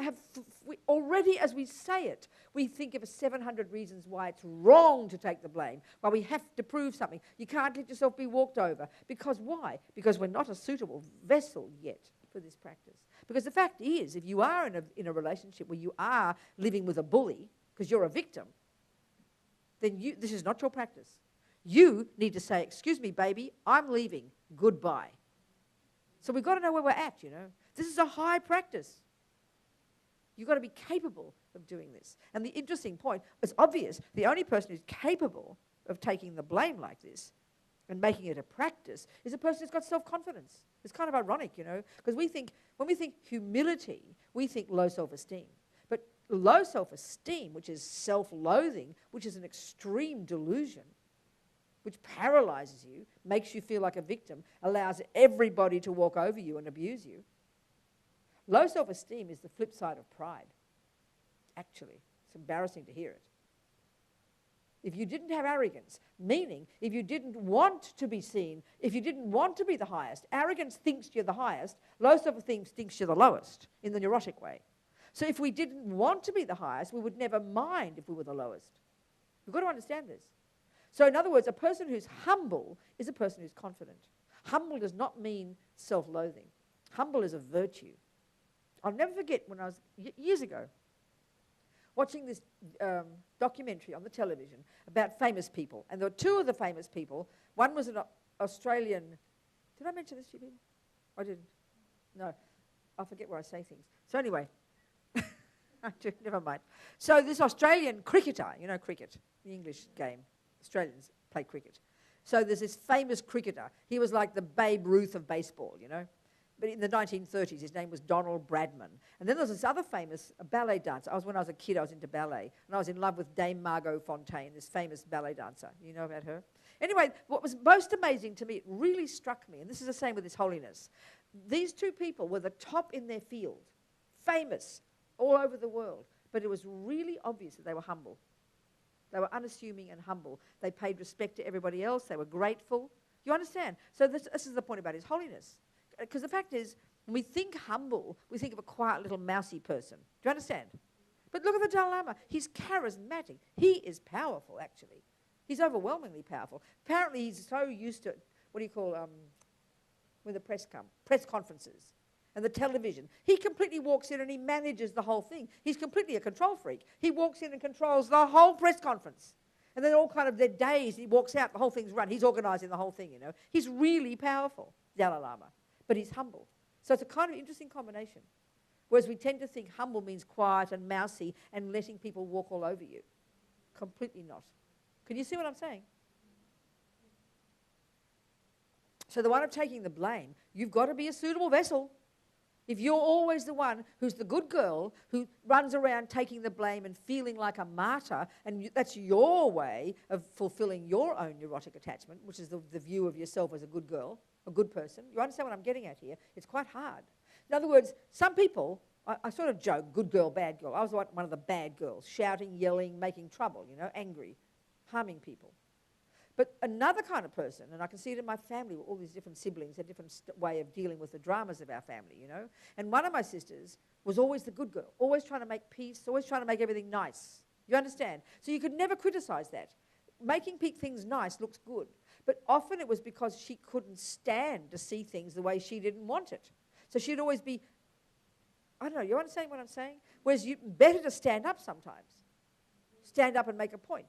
already, as we say it, we think of 700 reasons why it's wrong to take the blame, why we have to prove something. You can't let yourself be walked over. Because why? Because we're not a suitable vessel yet for this practice. Because the fact is, if you are in a relationship where you are living with a bully, because you're a victim, then this is not your practice. You need to say, excuse me, baby, I'm leaving. Goodbye. So we've got to know where we're at, you know. This is a high practice. You've got to be capable of doing this. And the interesting point, it's obvious, the only person who's capable of taking the blame like this and making it a practice is a person who's got self-confidence. It's kind of ironic, you know, because when we think humility, we think low self-esteem. But low self-esteem, which is self-loathing, which is an extreme delusion, which paralyzes you, makes you feel like a victim, allows everybody to walk over you and abuse you. Low self-esteem is the flip side of pride, actually. It's embarrassing to hear it. If you didn't have arrogance, meaning if you didn't want to be seen, if you didn't want to be the highest, arrogance thinks you're the highest, low self-esteem thinks you're the lowest in the neurotic way. So if we didn't want to be the highest, we would never mind if we were the lowest. We've got to understand this. So in other words, a person who's humble is a person who's confident. Humble does not mean self-loathing. Humble is a virtue. I'll never forget when I was, years ago, watching this documentary on the television about famous people. And there were two of the famous people. One was an Australian. Did I mention this to you people? I didn't. No. I forget where I say things. So anyway, never mind. So this Australian cricketer, you know cricket, the English game. Australians play cricket. So there's this famous cricketer. He was like the Babe Ruth of baseball, you know. But in the 1930s, his name was Donald Bradman. And then there was this other famous ballet dancer. When I was a kid, I was into ballet. And I was in love with Dame Margot Fontaine, this famous ballet dancer. You know about her? Anyway, what was most amazing to me, it really struck me, and this is the same with His Holiness. These two people were the top in their field, famous all over the world. But it was really obvious that they were humble. They were unassuming and humble. They paid respect to everybody else. They were grateful. You understand? So this is the point about His Holiness. Because the fact is, when we think humble, we think of a quiet little mousy person. Do you understand? But look at the Dalai Lama. He's charismatic. He is powerful, actually. He's overwhelmingly powerful. Apparently, he's so used to, what do you call, when the press come? Press conferences and the television. He completely walks in and he manages the whole thing. He's completely a control freak. He walks in and controls the whole press conference. And then all kind of their days, he walks out, the whole thing's run. He's organising the whole thing, you know. He's really powerful, Dalai Lama. But he's humble. So it's a kind of interesting combination. Whereas we tend to think humble means quiet and mousy and letting people walk all over you. Completely not. Can you see what I'm saying? So the one of taking the blame, you've got to be a suitable vessel. If you're always the one who's the good girl who runs around taking the blame and feeling like a martyr, and that's your way of fulfilling your own neurotic attachment, which is the view of yourself as a good girl, a good person. You understand what I'm getting at here? It's quite hard. In other words, some people, I sort of joke, good girl, bad girl. I was one of the bad girls, shouting, yelling, making trouble, angry, harming people. But another kind of person, and I can see it in my family, all these different siblings, a different way of dealing with the dramas of our family, And one of my sisters was always the good girl, always trying to make peace, always trying to make everything nice. You understand? So you could never criticize that. Making things nice looks good. But often it was because she couldn't stand to see things the way she didn't want it. So she'd always be, I don't know, you understand what I'm saying? Whereas better to stand up sometimes. Stand up and make a point.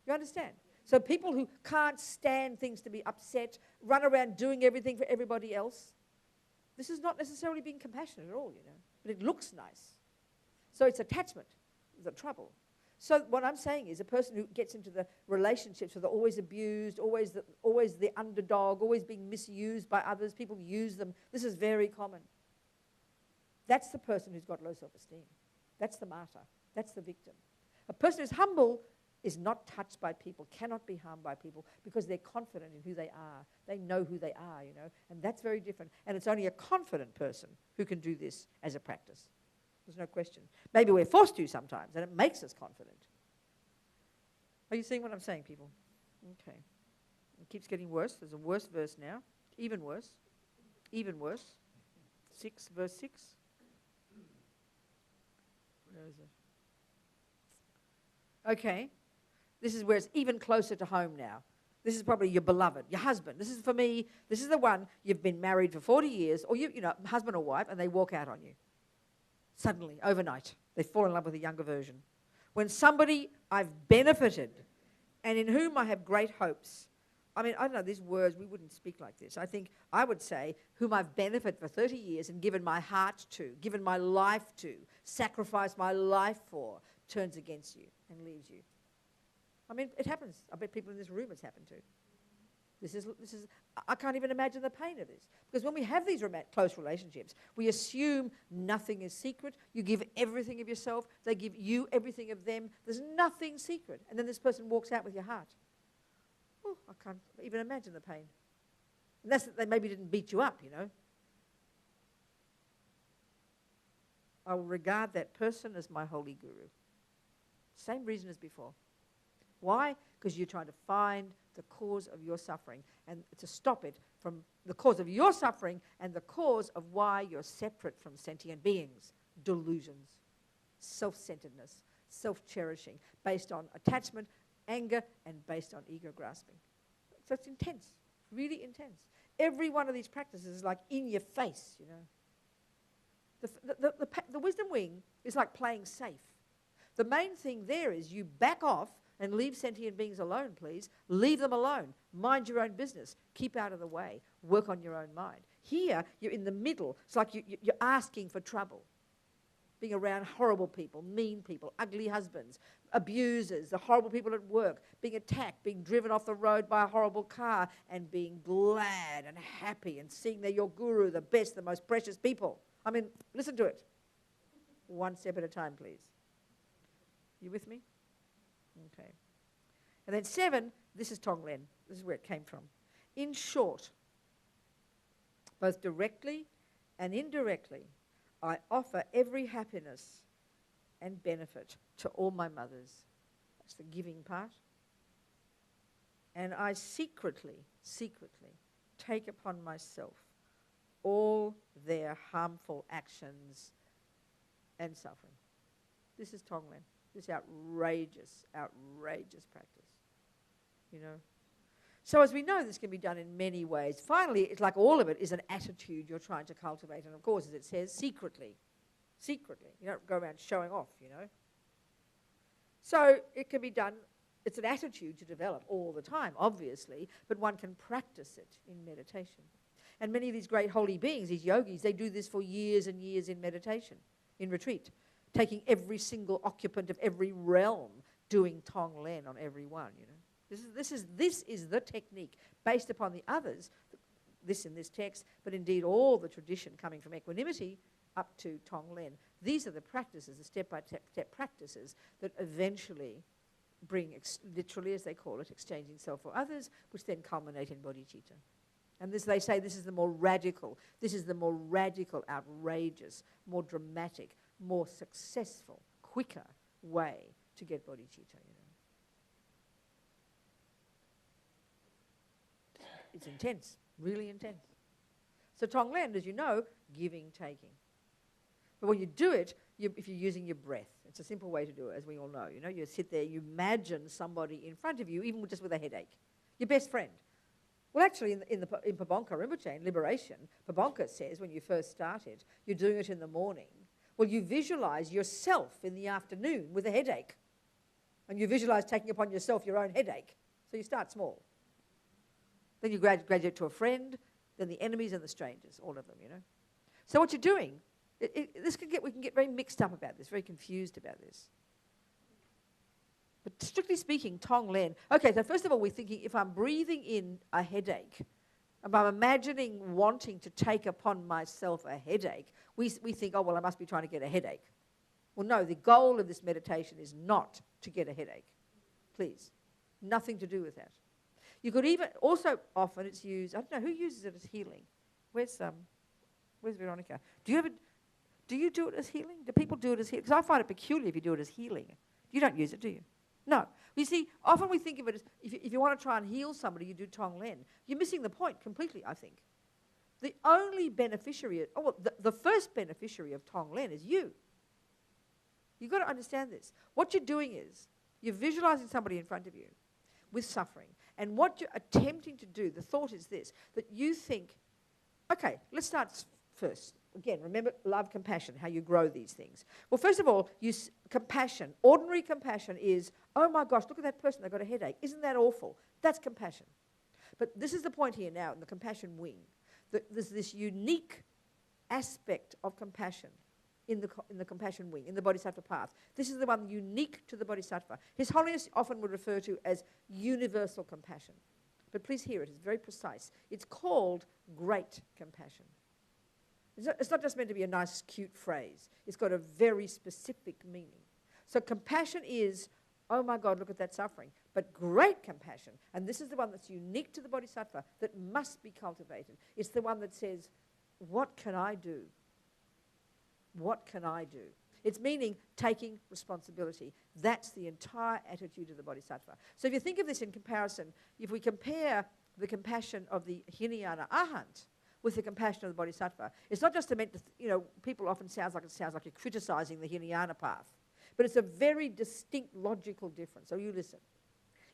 You understand? So people who can't stand things to be upset, run around doing everything for everybody else, this is not necessarily being compassionate at all, but it looks nice. So it's attachment, the trouble. So what I'm saying is a person who gets into the relationships where they're always abused, always the underdog, always being misused by others, people use them, this is very common. That's the person who's got low self-esteem. That's the martyr. That's the victim. A person who's humble is not touched by people, cannot be harmed by people because they're confident in who they are. They know who they are, and that's very different. And it's only a confident person who can do this as a practice. There's no question. Maybe we're forced to sometimes, and it makes us confident. Are you seeing what I'm saying, people? Okay. It keeps getting worse. There's a worse verse now. Even worse. Even worse. 6, verse 6. Where is it? Okay. This is where it's even closer to home now. This is probably your beloved, your husband. This is for me, this is the one you've been married for 40 years, or husband or wife, and they walk out on you. Suddenly, overnight, they fall in love with a younger version. When somebody I've benefited and in whom I have great hopes, I don't know, these words, we wouldn't speak like this. I think I would say, whom I've benefited for 30 years and given my heart to, given my life to, sacrificed my life for, turns against you and leaves you. It happens. I bet people in this room it's happened to. This is. I can't even imagine the pain of this. Because when we have these close relationships, we assume nothing is secret. You give everything of yourself. They give you everything of them. There's nothing secret. And then this person walks out with your heart. Oh, I can't even imagine the pain. And that's that they maybe didn't beat you up, I will regard that person as my holy guru. Same reason as before. Why? Because you're trying to find the cause of your suffering and to stop it from the cause of your suffering and the cause of why you're separate from sentient beings. Delusions, self-centeredness, self-cherishing, based on attachment, anger, and based on ego grasping. So it's intense, really intense. Every one of these practices is like in your face, The wisdom wing is like playing safe. The main thing there is you back off and leave sentient beings alone, please. Leave them alone. Mind your own business. Keep out of the way. Work on your own mind. Here, you're in the middle. It's like you're asking for trouble. Being around horrible people, mean people, ugly husbands, abusers, the horrible people at work, being attacked, being driven off the road by a horrible car, and being glad and happy and seeing they're your guru, the best, the most precious people. Listen to it. One step at a time, please. You with me? Okay. And then 7, this is Tonglen. This is where it came from. In short, both directly and indirectly, I offer every happiness and benefit to all my mothers. That's the giving part. And I secretly take upon myself all their harmful actions and suffering. This is Tonglen. This outrageous practice, So as we know, this can be done in many ways. Finally, it's like all of it is an attitude you're trying to cultivate. And of course, as it says, secretly. Secretly. You don't go around showing off, So it can be done. It's an attitude to develop all the time, obviously, but one can practice it in meditation. And many of these great holy beings, these yogis, they do this for years and years in meditation, in retreat, taking every single occupant of every realm, doing Tonglen on every one, This is the technique based upon the others. this in this text, but indeed all the tradition coming from equanimity up to Tonglen. These are the practices, the step-by-step practices that eventually bring, literally as they call it, exchanging self for others, which then culminate in bodhicitta. And this, they say, this is the more radical, outrageous, more dramatic, more successful, quicker way to get bodhicitta. It's intense, really intense. So Tonglen, as you know, giving, taking. But when you do it, if you're using your breath, it's a simple way to do it, as we all know. You sit there, you imagine somebody in front of you, even just with a headache, your best friend. Well, actually, in Pabonka Rinpoche, in Liberation, Pabonka says when you first started, you're doing it in the morning. Well, you visualize yourself in the afternoon with a headache. And you visualize taking upon yourself your own headache. So you start small. Then you graduate to a friend, then the enemies and the strangers, all of them, So what you're doing, we can get very mixed up about this, very confused about this. But strictly speaking, Tonglen. Okay, so first of all, we're thinking if I'm breathing in a headache, if I'm imagining wanting to take upon myself a headache, we think, oh, well, I must be trying to get a headache. Well, no, the goal of this meditation is not to get a headache. Please. Nothing to do with that. You could even, also often it's used, I don't know, who uses it as healing? Where's Veronica? Do you do it as healing? Do people do it as healing? Because I find it peculiar if you do it as healing. You don't use it, do you? No. You see, often we think of it as, if you want to try and heal somebody, you do Tonglen. You're missing the point completely, I think. The only beneficiary, the first beneficiary of Tonglen is you. You've got to understand this. What you're doing is, you're visualizing somebody in front of you with suffering. And what you're attempting to do, the thought is this, that you think, okay, let's start first. Again, remember love, compassion, how you grow these things. Well, first of all, compassion. Ordinary compassion is, oh my gosh, look at that person, they've got a headache. Isn't that awful? That's compassion. But this is the point here now in the compassion wing. There's this unique aspect of compassion in the compassion wing, in the bodhisattva path. This is the one unique to the bodhisattva. His Holiness often would refer to as universal compassion. But please hear it, it's very precise. It's called great compassion. It's not just meant to be a nice, cute phrase. It's got a very specific meaning. So compassion is, oh my God, look at that suffering. But great compassion, and this is the one that's unique to the bodhisattva, that must be cultivated. It's the one that says, what can I do? What can I do? It's meaning taking responsibility. That's the entire attitude of the bodhisattva. So if you think of this in comparison, if we compare the compassion of the Hinayana Arhat with the compassion of the bodhisattva, it's not just meant to, people often sounds like you're criticizing the Hinayana path, but it's a very distinct logical difference. So you listen.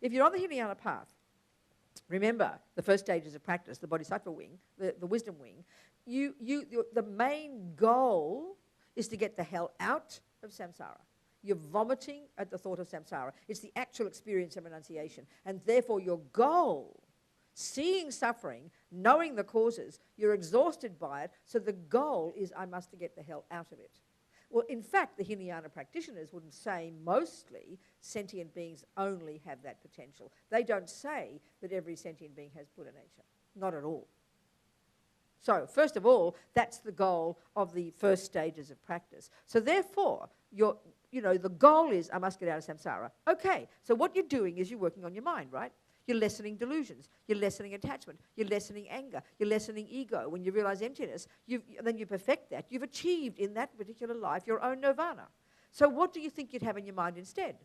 If you're on the Hinayana path, remember the first stages of practice, the bodhisattva wing, the wisdom wing, the main goal is to get the hell out of samsara. You're vomiting at the thought of samsara. It's the actual experience of renunciation. And therefore your goal, seeing suffering, knowing the causes, you're exhausted by it, so the goal is I must get the hell out of it. Well, in fact, the Hinayana practitioners wouldn't say mostly sentient beings only have that potential. They don't say that every sentient being has Buddha nature. Not at all. So, first of all, that's the goal of the first stages of practice. So therefore, the goal is I must get out of samsara. Okay, so what you're doing is you're working on your mind, right? You're lessening delusions. You're lessening attachment. You're lessening anger. You're lessening ego. When you realize emptiness, then you perfect that. You've achieved in that particular life your own nirvana. So what do you think you'd have in your mind instead?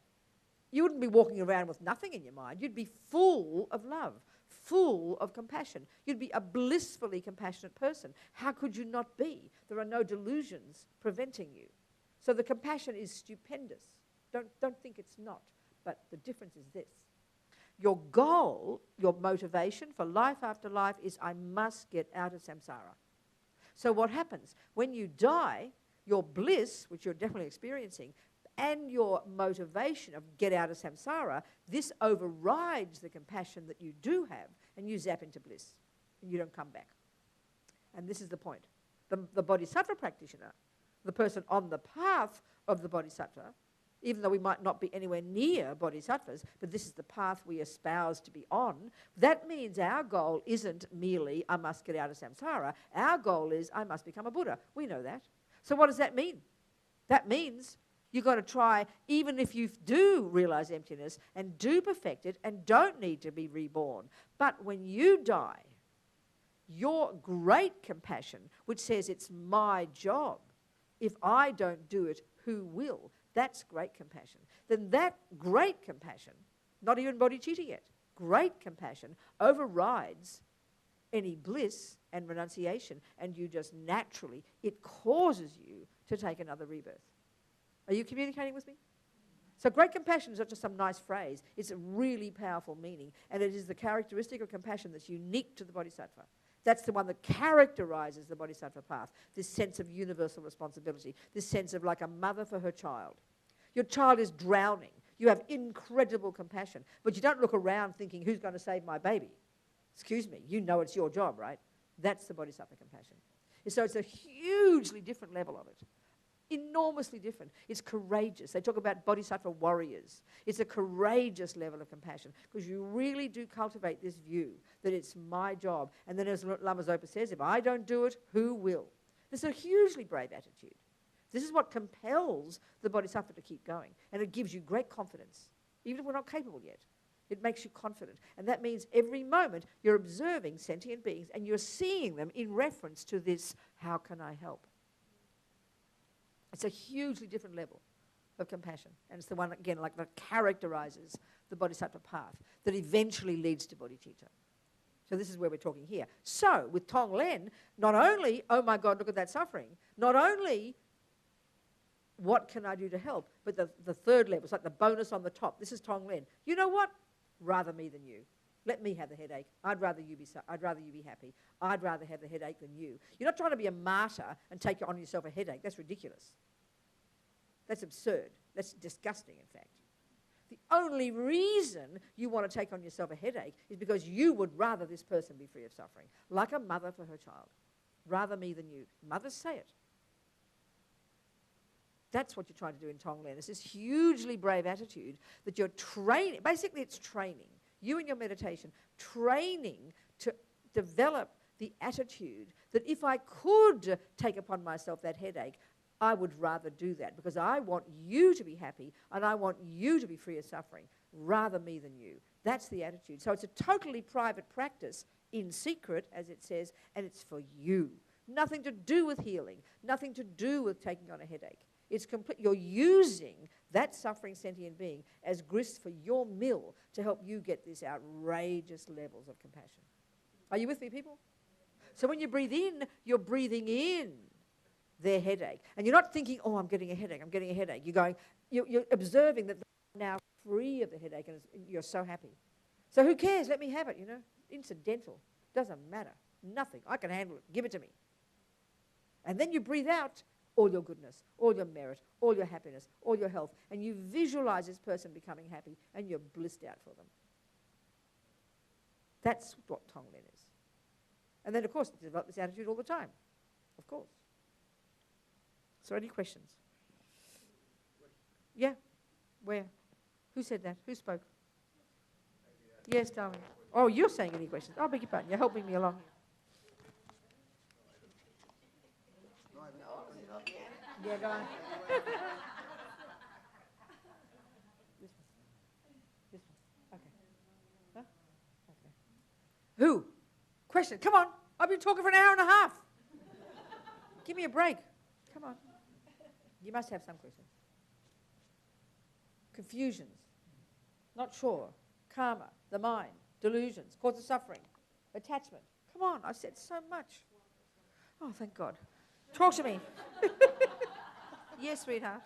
You wouldn't be walking around with nothing in your mind. You'd be full of love, full of compassion. You'd be a blissfully compassionate person. How could you not be? There are no delusions preventing you. So the compassion is stupendous. Don't think it's not. But the difference is this. Your goal, your motivation for life after life is I must get out of samsara. So what happens? When you die, your bliss, which you're definitely experiencing, and your motivation of get out of samsara, this overrides the compassion that you do have, and you zap into bliss, and you don't come back. And this is the point. The bodhisattva practitioner, the person on the path of the bodhisattva, even though we might not be anywhere near bodhisattvas, but this is the path we espouse to be on, that means our goal isn't merely, I must get out of samsara. Our goal is, I must become a Buddha. We know that. So what does that mean? That means you've got to try, even if you do realize emptiness and do perfect it and don't need to be reborn. But when you die, your great compassion, which says it's my job, if I don't do it, who will? That's great compassion. Then that great compassion, not even bodhicitta yet, great compassion overrides any bliss and renunciation, and you just naturally, it causes you to take another rebirth. Are you communicating with me? So great compassion is not just some nice phrase. It's a really powerful meaning, and it is the characteristic of compassion that's unique to the bodhisattva. That's the one that characterizes the bodhisattva path, this sense of universal responsibility, this sense of like a mother for her child. Your child is drowning. You have incredible compassion, but you don't look around thinking, who's going to save my baby? Excuse me, you know it's your job, right? That's the bodhisattva compassion. And so it's a hugely different level of it. Enormously different. It's courageous. They talk about bodhisattva warriors. It's a courageous level of compassion because you really do cultivate this view that it's my job. And then as Lama Zopa says, if I don't do it, who will? It's a hugely brave attitude. This is what compels the bodhisattva to keep going. And it gives you great confidence, even if we're not capable yet. It makes you confident. And that means every moment you're observing sentient beings and you're seeing them in reference to this, how can I help? It's a hugely different level of compassion. And it's the one, again, like that characterizes the bodhisattva path that eventually leads to bodhicitta. So this is where we're talking here. So with Tonglen, not only, oh my God, look at that suffering, not only what can I do to help, but the third level, it's like the bonus on the top. This is Tonglen. You know what? Rather me than you. Let me have the headache. I'd rather you be happy. I'd rather have the headache than you. You're not trying to be a martyr and take on yourself a headache. That's ridiculous. That's absurd. That's disgusting, in fact. The only reason you want to take on yourself a headache is because you would rather this person be free of suffering, like a mother for her child. Rather me than you. Mothers say it. That's what you're trying to do in Tonglen. It's this hugely brave attitude that you're training. Basically, it's training. You in your meditation, training to develop the attitude that if I could take upon myself that headache, I would rather do that because I want you to be happy and I want you to be free of suffering, rather me than you. That's the attitude. So it's a totally private practice in secret, as it says, and it's for you. Nothing to do with healing, nothing to do with taking on a headache. It's complete. You're using that suffering sentient being as grist for your mill to help you get these outrageous levels of compassion. Are you with me, people? So when you breathe in, you're breathing in their headache. And you're not thinking, oh, I'm getting a headache, I'm getting a headache. You're going, you're observing that they're now free of the headache and you're so happy. So who cares? Let me have it, you know. Incidental. Doesn't matter. Nothing. I can handle it. Give it to me. And then you breathe out all your goodness, all your merit, all your happiness, all your health, and you visualize this person becoming happy, and you're blissed out for them. That's what Tonglen is. And then, of course, develop this attitude all the time, of course. So any questions? Yeah? Where? Who said that? Who spoke? Yes, darling. Oh, you're saying any questions. Oh, beg your pardon. You're helping me along. Yeah, go on. This one. Okay. Huh? Okay. Who? Question. Come on. I've been talking for an hour and a half. Give me a break. Come on. You must have some questions. Confusions. Not sure. Karma. The mind. Delusions. Cause of suffering. Attachment. Come on. I've said so much. Oh, thank God. Talk to me. Yes, sweetheart.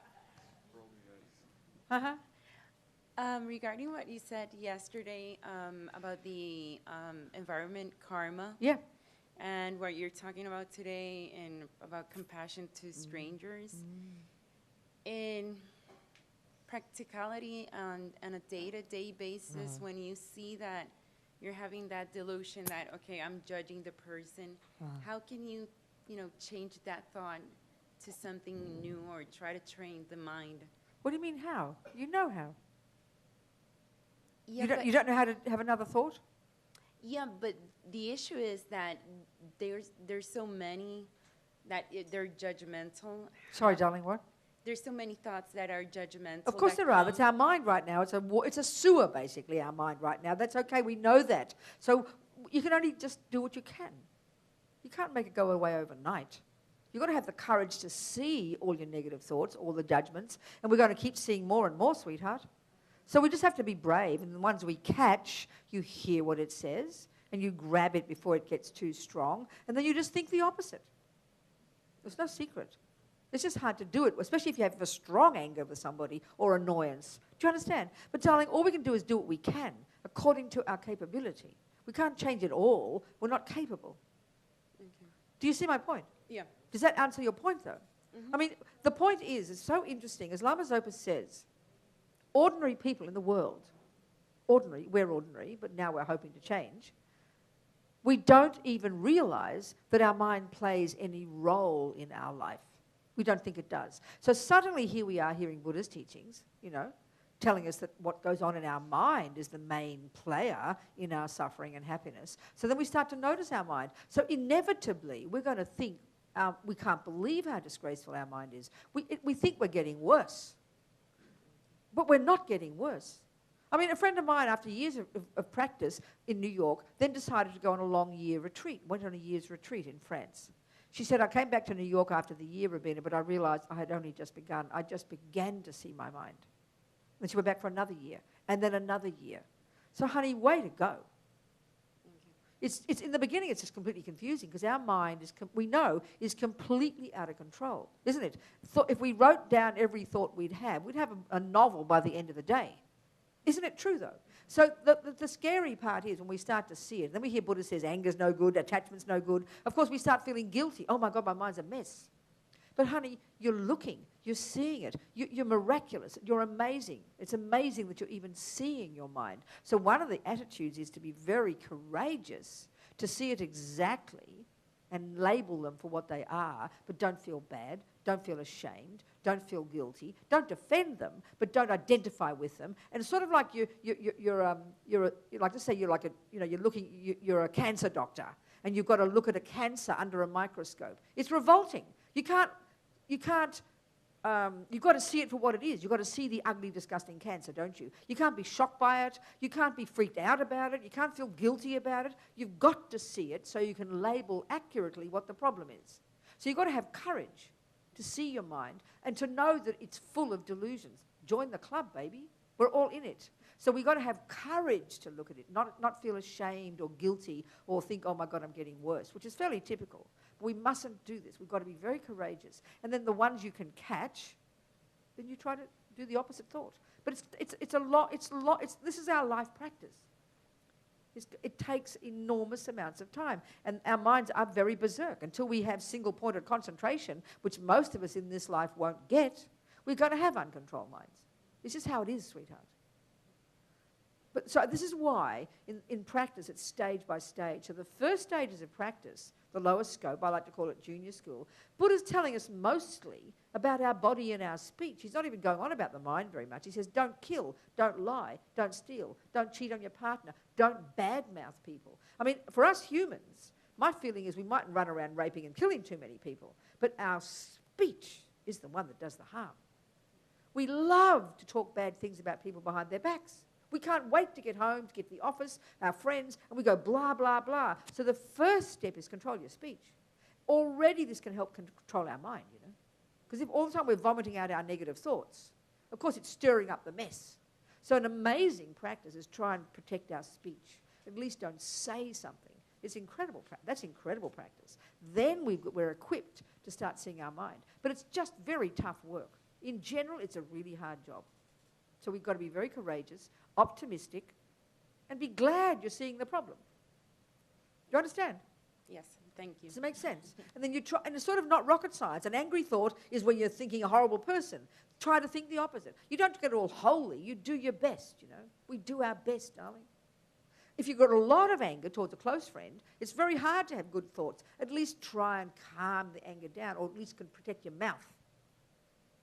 Uh-huh. Regarding what you said yesterday about the environment karma. Yeah. And what you're talking about today and about compassion to strangers. In practicality on a day-to-day basis, when you see that you're having that delusion that, okay, I'm judging the person, how can you change that thought to something new or try to train the mind What do you mean how? You know how. Yeah, You don't know how to have another thought? yeah, but the issue is that there's so many that they're judgmental. Sorry, darling, what? There's so many thoughts that are judgmental. Of course that there are. It's come. our mind right now. It's a sewer, basically, our mind right now. That's okay. We know that. So you can only just do what you can. You can't make it go away overnight. You've got to have the courage to see all your negative thoughts, all the judgments, and we're going to keep seeing more and more, sweetheart. So we just have to be brave, and the ones we catch, you hear what it says, and you grab it before it gets too strong, and then you just think the opposite. There's no secret. It's just hard to do it, especially if you have a strong anger with somebody or annoyance. Do you understand? But darling, all we can do is do what we can according to our capability. We can't change it all. We're not capable. Okay. Do you see my point? Yeah. Does that answer your point, though? I mean, the point is, it's so interesting. As Lama Zopa says, ordinary people in the world, we're ordinary, but now we're hoping to change, we don't even realize that our mind plays any role in our life. We don't think it does. So suddenly here we are hearing Buddha's teachings, telling us that what goes on in our mind is the main player in our suffering and happiness. So then we start to notice our mind. So inevitably, we're going to think, we can't believe how disgraceful our mind is. We think we're getting worse. But we're not getting worse. I mean, a friend of mine, after years of practice in New York, then decided to go on a long year retreat, went on a year's retreat in France. She said, I came back to New York after the year, Robina, but I realized I had only just begun. I just began to see my mind. Then she went back for another year, and then another year. So, honey, way to go. It's in the beginning, it's just completely confusing because our mind we know is completely out of control, isn't it? If we wrote down every thought we'd have a novel by the end of the day. Isn't it true, though? So the scary part is when we start to see it. Then we hear Buddha says anger's no good, attachment's no good. Of course, we start feeling guilty. Oh, my God, my mind's a mess. But, honey, you're looking. You're seeing it. You're miraculous. You're amazing. It's amazing that you're even seeing your mind. So one of the attitudes is to be very courageous, to see it exactly and label them for what they are, but don't feel bad, don't feel ashamed, don't feel guilty, don't defend them, but don't identify with them. And it's sort of like you're a cancer doctor, and you've got to look at a cancer under a microscope. It's revolting. You've got to see it for what it is. You've got to see the ugly, disgusting cancer, don't you? You can't be shocked by it. You can't be freaked out about it. You can't feel guilty about it. You've got to see it so you can label accurately what the problem is. So you've got to have courage to see your mind and to know that it's full of delusions. Join the club, baby. We're all in it. So we've got to have courage to look at it, not feel ashamed or guilty or think, oh, my God, I'm getting worse, which is fairly typical. But we mustn't do this. We've got to be very courageous. And then the ones you can catch, then you try to do the opposite thought. But this is our life practice. It takes enormous amounts of time. And our minds are very berserk. Until we have single-pointed concentration, which most of us in this life won't get, we're going to have uncontrolled minds. It's just how it is, sweetheart. But so this is why in practice it's stage by stage. So the first stages of practice, the lowest scope, I like to call it junior school, Buddha's telling us mostly about our body and our speech. He's not even going on about the mind very much. He says, don't kill, don't lie, don't steal, don't cheat on your partner, don't badmouth people. I mean, for us humans, my feeling is we mightn't run around raping and killing too many people, but our speech is the one that does the harm. We love to talk bad things about people behind their backs. We can't wait to get home, to get to the office, our friends, and we go blah, blah, blah. So the first step is control your speech. Already this can help control our mind, Because if all the time we're vomiting out our negative thoughts, of course it's stirring up the mess. So an amazing practice is try and protect our speech. At least don't say something. It's incredible. That's incredible practice. Then we're equipped to start seeing our mind. But it's just very tough work. In general, it's a really hard job. So we've got to be very courageous, optimistic, and be glad you're seeing the problem. Do you understand? Yes, thank you. Does it make sense? And then you try, and it's sort of not rocket science. An angry thought is when you're thinking a horrible person. Try to think the opposite. You don't get all holy. You do your best, We do our best, darling. If you've got a lot of anger towards a close friend, it's very hard to have good thoughts. At least try and calm the anger down, or at least can protect your mouth.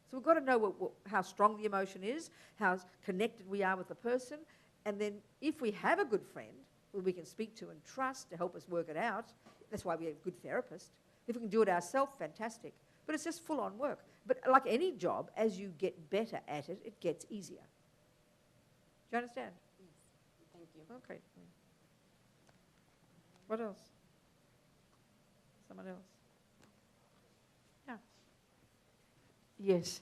So we've got to know how strong the emotion is, how connected we are with the person, and then if we have a good friend who we can speak to and trust to help us work it out, that's why we have a good therapist. If we can do it ourselves, fantastic. But it's just full-on work. But like any job, as you get better at it, it gets easier. Do you understand? Yes. Thank you. Okay. What else? Someone else? Yeah. Yes.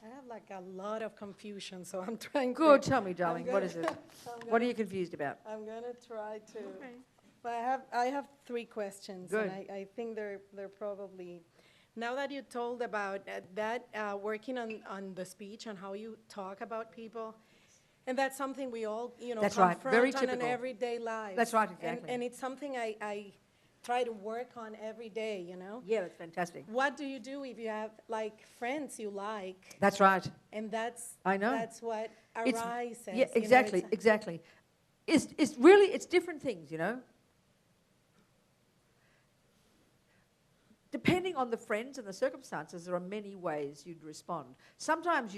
I have like a lot of confusion, so I'm trying Good. to... Tell me, darling. What is it? What are you confused about? I'm going to try to... Okay. But I have 3 questions. Good. And I think they're probably... Now that you told about working on the speech and how you talk about people, and that's something we all, That's right. confront Very on typical. an everyday life. That's right, exactly. And it's something I try to work on every day, Yeah, that's fantastic. What do you do if you have, like, friends you like, That's right. and I know. that's what It's- arises? Yeah, exactly, exactly. It's really, it's different things, Depending on the friends and the circumstances, there are many ways you'd respond. Sometimes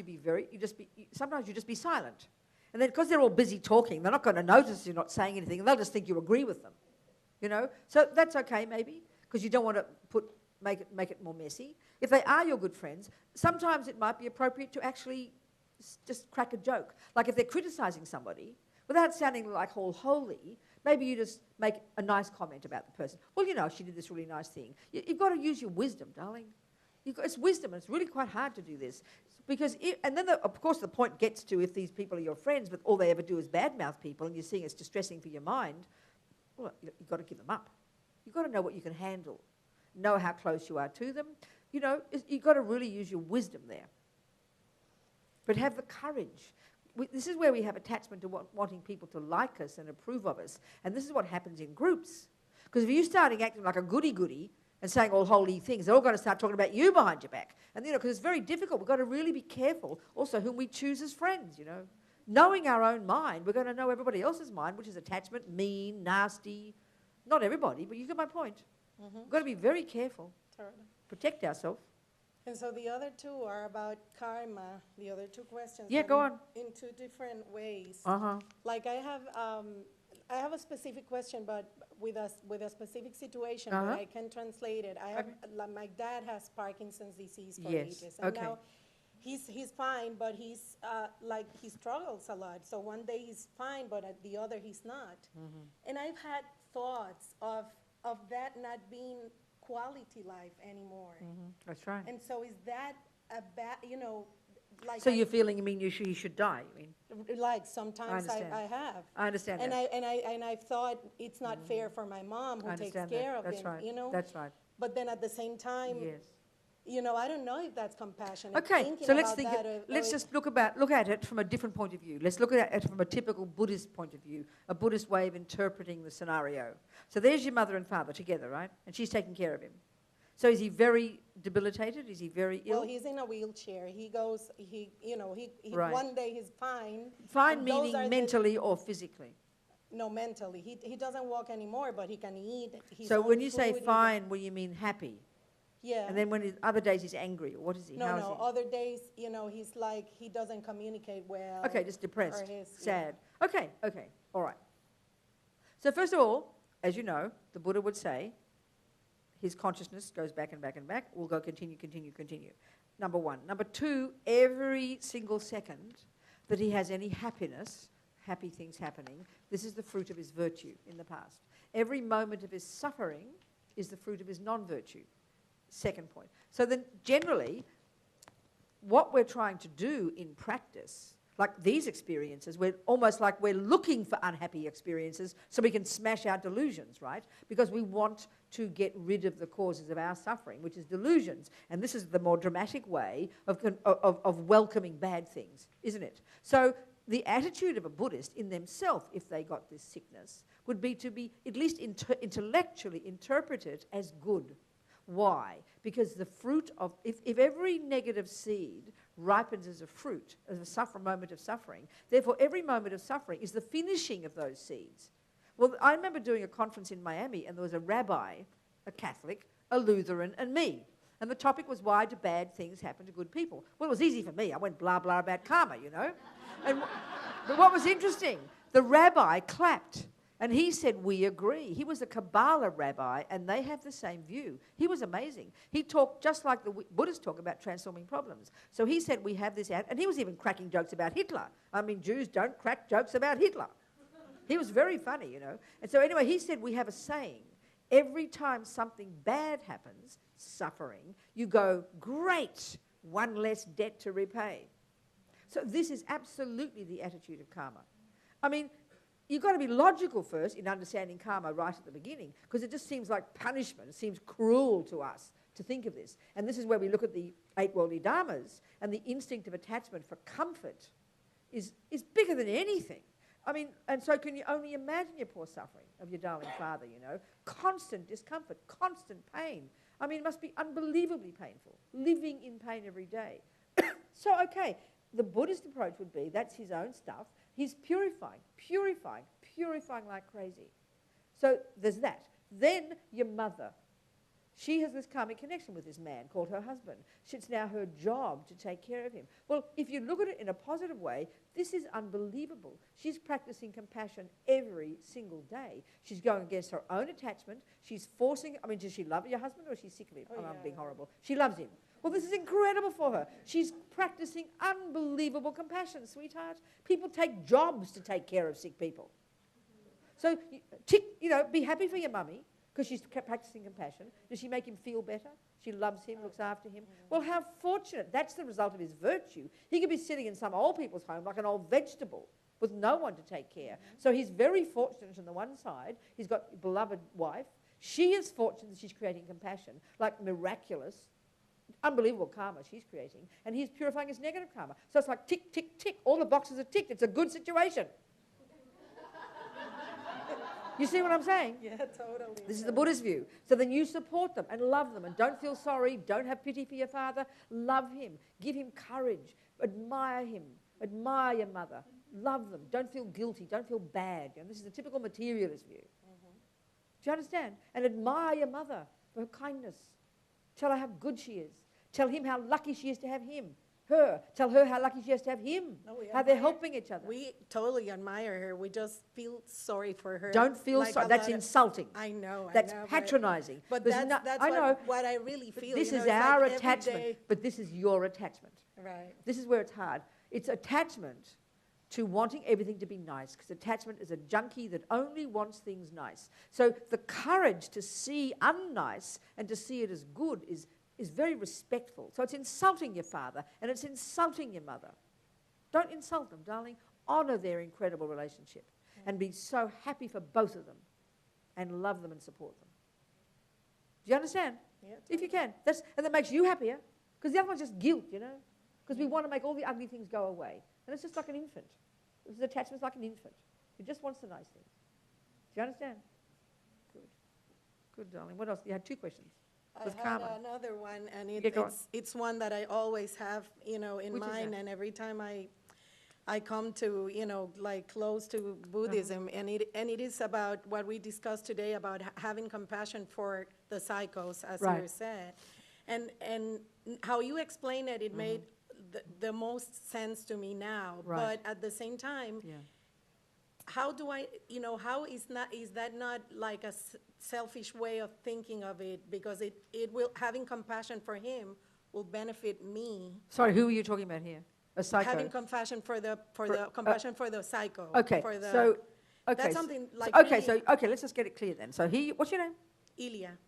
sometimes you just be silent. And then because they're all busy talking, they're not going to notice you're not saying anything, and they'll just think you agree with them. So that's okay maybe, because you don't want to make it more messy. If they are your good friends, sometimes it might be appropriate to actually just crack a joke. Like if they're criticizing somebody, without sounding like all holy, maybe you just make a nice comment about the person. Well, she did this really nice thing. You've got to use your wisdom, darling. It's wisdom, and it's really quite hard to do this. Because and then, of course, the point gets to if these people are your friends, but all they ever do is badmouth people, and you're seeing it's distressing for your mind, well, you've got to give them up. You've got to know what you can handle, know how close you are to them. You've got to really use your wisdom there. But have the courage. This is where we have attachment to wanting people to like us and approve of us. And this is what happens in groups. Because if you're starting acting like a goody-goody and saying all holy things, they're all going to start talking about you behind your back. And, because it's very difficult. We've got to really be careful also whom we choose as friends, Knowing our own mind, we're going to know everybody else's mind, which is attachment, mean, nasty. Not everybody, but you get my point. We've got to be very careful. Totally. Protect ourselves. And so the other 2 are about karma, the other 2 questions. Yeah, but go on. In 2 different ways. Uh-huh. Like I have a specific question, but with a specific situation, Uh-huh. but I can translate it. Like my dad has Parkinson's disease for Yes, ages. And okay. now he's fine, but he's he struggles a lot. So one day he's fine, but at the other he's not. And I've had thoughts of that not being quality life anymore. That's right. And so is that a bad, like So you're feeling, he should die, you mean? like sometimes I understand. I have. I understand And that. I've thought it's not fair for my mom who I takes understand care that. of That's him, right. That's right. But then at the same time, Yes. I don't know if that's compassionate. Okay, Thinking so let's about think. that, or Let's it- just look at it from a different point of view. Let's look at it from a typical Buddhist point of view, a Buddhist way of interpreting the scenario. So there's your mother and father together, right? And she's taking care of him. So is he very debilitated? Is he very ill? Well, he's in a wheelchair. He goes. He Right. one day he's fine. Fine and those meaning are the- mentally or physically? No, mentally. He doesn't walk anymore, but he can eat. His So own when you say food, he fine, what do you mean happy? Yeah. And then when other days he's angry, or what is he? No, How is no. he? Other days, he's like he doesn't communicate well. Okay, just depressed, or sad. Okay, all right. So first of all, as you know, the Buddha would say, his consciousness goes back and back and back. We'll go continue. Number 1. Number 2, every single second that he has any happiness, happy things happening, this is the fruit of his virtue in the past. Every moment of his suffering is the fruit of his non-virtue. Second point. So then generally, what we're trying to do in practice, like these experiences, we're almost like we're looking for unhappy experiences so we can smash our delusions, right? Because we want to get rid of the causes of our suffering, which is delusions. And this is the more dramatic way of welcoming bad things, isn't it? So the attitude of a Buddhist in themselves, if they got this sickness, would be to be at least intellectually interpreted as good. Why? Because the fruit of, if every negative seed ripens as a fruit, as a moment of suffering, therefore every moment of suffering is the finishing of those seeds. Well, I remember doing a conference in Miami, and there was a rabbi, a Catholic, a Lutheran, and me. And the topic was, why do bad things happen to good people? Well, it was easy for me. I went blah, blah about karma, you know. But what was interesting, the rabbi clapped, and he said, we agree. He was a Kabbalah rabbi, and they have the same view. He was amazing. He talked just like the Buddhists talk about transforming problems. So he said, we have this out, and he was even cracking jokes about Hitler. I mean, Jews don't crack jokes about Hitler. He was very funny, you know. And so anyway, he said, we have a saying. Every time something bad happens, suffering, you go, great, one less debt to repay. So this is absolutely the attitude of karma. I mean, you've got to be logical first in understanding karma right at the beginning, because it just seems like punishment. It seems cruel to us to think of this. And this is where we look at the 8 worldly dharmas, and the instinct of attachment for comfort is bigger than anything. I mean, and so can you only imagine your poor suffering of your darling father, you know? Constant discomfort, constant pain. I mean, it must be unbelievably painful, living in pain every day. So, okay, the Buddhist approach would be, that's his own stuff. He's purifying like crazy. So there's that. Then your mother. She has this karmic connection with this man called her husband. It's now her job to take care of him. Well, if you look at it in a positive way, this is unbelievable. She's practicing compassion every single day. She's going against her own attachment. She's forcing, I mean, does she love your husband, or is she sick of him? Oh, I'm being horrible. She loves him. Well, this is incredible for her. She's practicing unbelievable compassion, sweetheart. People take jobs to take care of sick people. So, be happy for your mummy, because she's practicing compassion. Does she make him feel better? She loves him, looks after him. Well, how fortunate. That's the result of his virtue. He could be sitting in some old people's home like an old vegetable with no one to take care. So he's very fortunate on the one side. He's got a beloved wife. She is fortunate that she's creating compassion, like miraculous, unbelievable karma she's creating. And he's purifying his negative karma. So it's like tick, tick, tick. All the boxes are ticked. It's a good situation. You see what I'm saying? Yeah, totally. This is the Buddhist view. So then you support them and love them, and don't feel sorry, don't have pity for your father. Love him. Give him courage. Admire him. Admire your mother. Love them. Don't feel guilty. Don't feel bad. And this is the typical materialist view. Do you understand? And admire your mother for her kindness. Tell her how good she is. Tell him how lucky she is to have him. Her. Tell her how lucky she is to have him. How they're helping each other. We totally admire her. We just feel sorry for her. Don't feel sorry. That's insulting. I know. That's patronizing. But that's what I really feel. This is our attachment, but this is your attachment. Right. This is where it's hard. It's attachment to wanting everything to be nice, because attachment is a junkie that only wants things nice. So the courage to see unnice and to see it as good is very respectful. So it's insulting your father and it's insulting your mother. Don't insult them, darling. Honour their incredible relationship and be so happy for both of them and love them and support them. Do you understand? Yeah, totally. If you can. And that makes you happier, because the other one's just guilt, you know, because we want to make all the ugly things go away. And it's just like an infant. This attachment's like an infant who just wants the nice things. Do you understand? Good. Good, darling. What else? You had 2 questions. I had another one, and it's one that I always have, in mind, and every time I come to, like close to Buddhism, and it is about what we discussed today about having compassion for the psychos, as you said, and how you explain it, it made the most sense to me now, but at the same time, how do I, how is that not like a selfish way of thinking of it? Because it will, having compassion for him will benefit me. Sorry, who are you talking about here? A psycho? Having compassion for the psycho. Okay, that's something like okay, let's just get it clear then. So what's your name?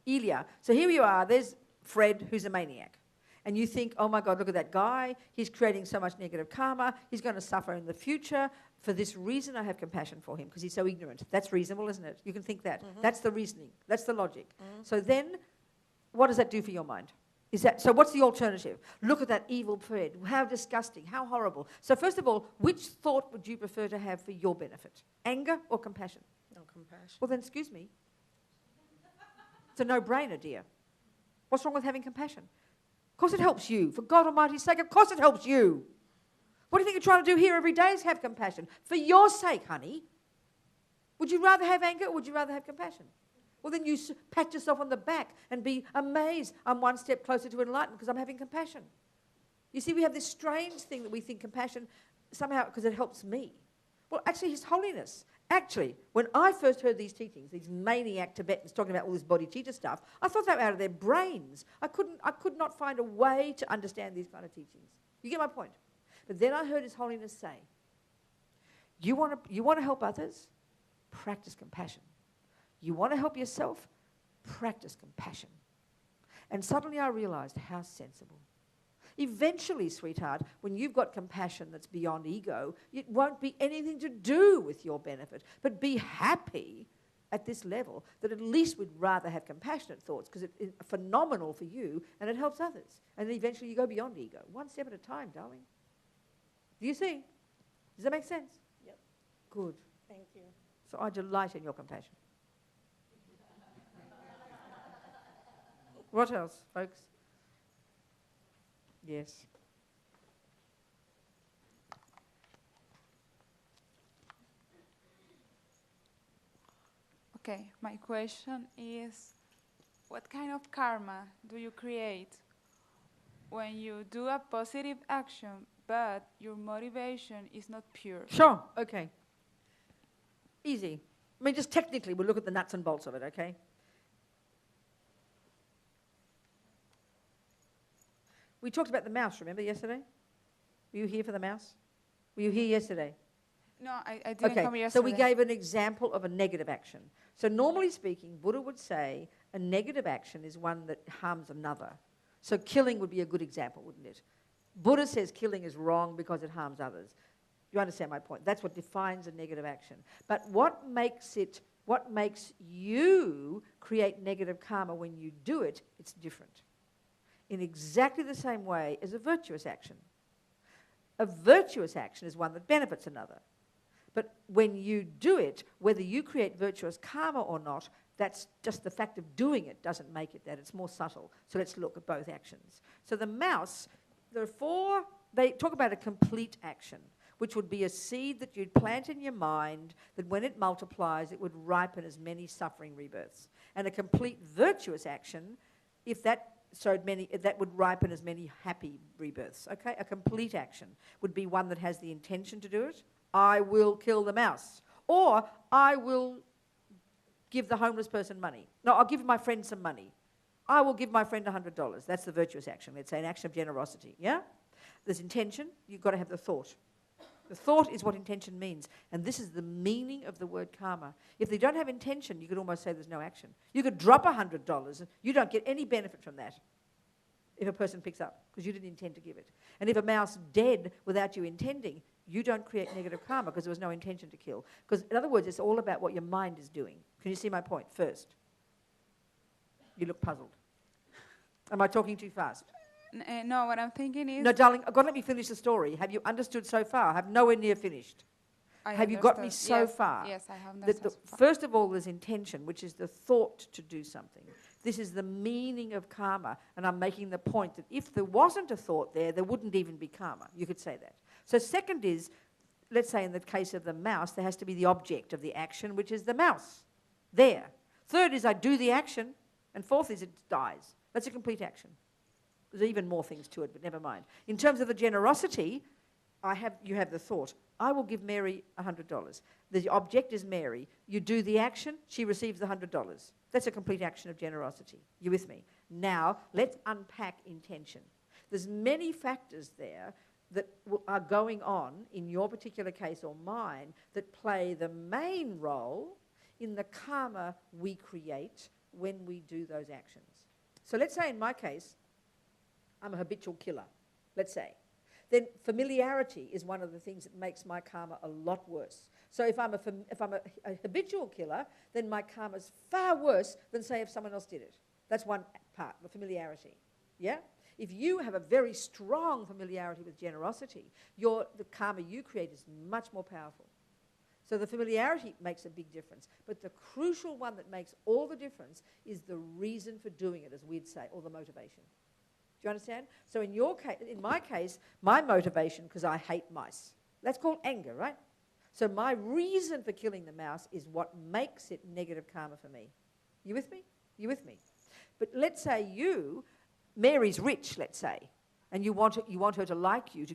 Ilya. So here you are, there's Fred, who's a maniac. And you think, oh my God, look at that guy. He's creating so much negative karma. He's going to suffer in the future. For this reason, I have compassion for him, because he's so ignorant. That's reasonable, isn't it? You can think that. That's the reasoning. That's the logic. So then, what does that do for your mind? So what's the alternative? Look at that evil Fred. How disgusting. How horrible. So first of all, which thought would you prefer to have for your benefit? Anger or compassion? No, compassion. Well, then, excuse me. It's a no-brainer, dear. What's wrong with having compassion? Of course it helps you. For God Almighty's sake, of course it helps you. What do you think you're trying to do here every day is have compassion? For your sake, honey. Would you rather have anger or would you rather have compassion? Well, then you pat yourself on the back and be amazed. I'm one step closer to enlightenment because I'm having compassion. You see, we have this strange thing that we think compassion somehow because it helps me. Well, actually, His Holiness. Actually, when I first heard these teachings, these maniac Tibetans talking about all this bodhicitta stuff, I thought they were out of their brains. I could not find a way to understand these kind of teachings. You get my point? But then I heard His Holiness say, you want to help others? Practice compassion. You want to help yourself? Practice compassion. And suddenly I realized how sensible. Eventually, sweetheart, when you've got compassion that's beyond ego, it won't be anything to do with your benefit, but be happy at this level that at least we'd rather have compassionate thoughts because it's phenomenal for you and it helps others. And then eventually you go beyond ego, one step at a time, darling. Do you see? Does that make sense? Yep. Good. Thank you. So I delight in your compassion. What else, folks? Yes. Okay, my question is, what kind of karma do you create when you do a positive action, but your motivation is not pure? Sure, okay. Easy. I mean, just technically, we'll look at the nuts and bolts of it, okay? We talked about the mouse, remember, yesterday? Were you here for the mouse? Were you here yesterday? No, I didn't come yesterday. So we gave an example of a negative action. So normally speaking, Buddha would say a negative action is one that harms another. So killing would be a good example, wouldn't it? Buddha says killing is wrong because it harms others. You understand my point? That's what defines a negative action. But what makes you create negative karma when you do it, it's different. In exactly the same way as a virtuous action. A virtuous action is one that benefits another. But when you do it, whether you create virtuous karma or not, that's just the fact of doing it doesn't make it that. It's more subtle. So let's look at both actions. So the mouse, there are four, they talk about a complete action, which would be a seed that you'd plant in your mind that when it multiplies, it would ripen as many suffering rebirths. And a complete virtuous action, if that that would ripen as many happy rebirths, okay? A complete action would be one that has the intention to do it. I will kill the mouse. Or I will give the homeless person money. No, I'll give my friend some money. I will give my friend $100. That's the virtuous action. Let's say an action of generosity, yeah? There's intention. You've got to have the thought. The thought is what intention means. And this is the meaning of the word karma. If they don't have intention, you could almost say there's no action. You could drop $100 and you don't get any benefit from that if a person picks up because you didn't intend to give it. And if a mouse dead without you intending, you don't create negative karma because there was no intention to kill. Because in other words, it's all about what your mind is doing. Can you see my point first? You look puzzled. Am I talking too fast? No, what I'm thinking is... No, darling, I've got to let me finish the story. Have you understood so far? I've nowhere near finished. Have you got me so far? Yes, I have understood so far. First of all, there's intention, which is the thought to do something. This is the meaning of karma, and I'm making the point that if there wasn't a thought there wouldn't even be karma. You could say that. So second is, let's say in the case of the mouse, there has to be the object of the action, which is the mouse. There. Third is I do the action, and fourth is it dies. That's a complete action. There's even more things to it, but never mind. In terms of the generosity, you have the thought, I will give Mary $100. The object is Mary. You do the action, she receives the $100. That's a complete action of generosity. You with me? Now, let's unpack intention. There's many factors there that are going on in your particular case or mine that play the main role in the karma we create when we do those actions. So let's say in my case, I'm a habitual killer, let's say. Then familiarity is one of the things that makes my karma a lot worse. So if I'm a habitual killer, then my karma is far worse than, say, if someone else did it. That's one part, the familiarity. Yeah? If you have a very strong familiarity with generosity, the karma you create is much more powerful. So the familiarity makes a big difference. But the crucial one that makes all the difference is the reason for doing it, as we'd say, or the motivation. Do you understand? So in my case, my motivation, because I hate mice, that's called anger, right? So my reason for killing the mouse is what makes it negative karma for me. You with me? You with me? But let's say Mary's rich, let's say, and you want her to like you,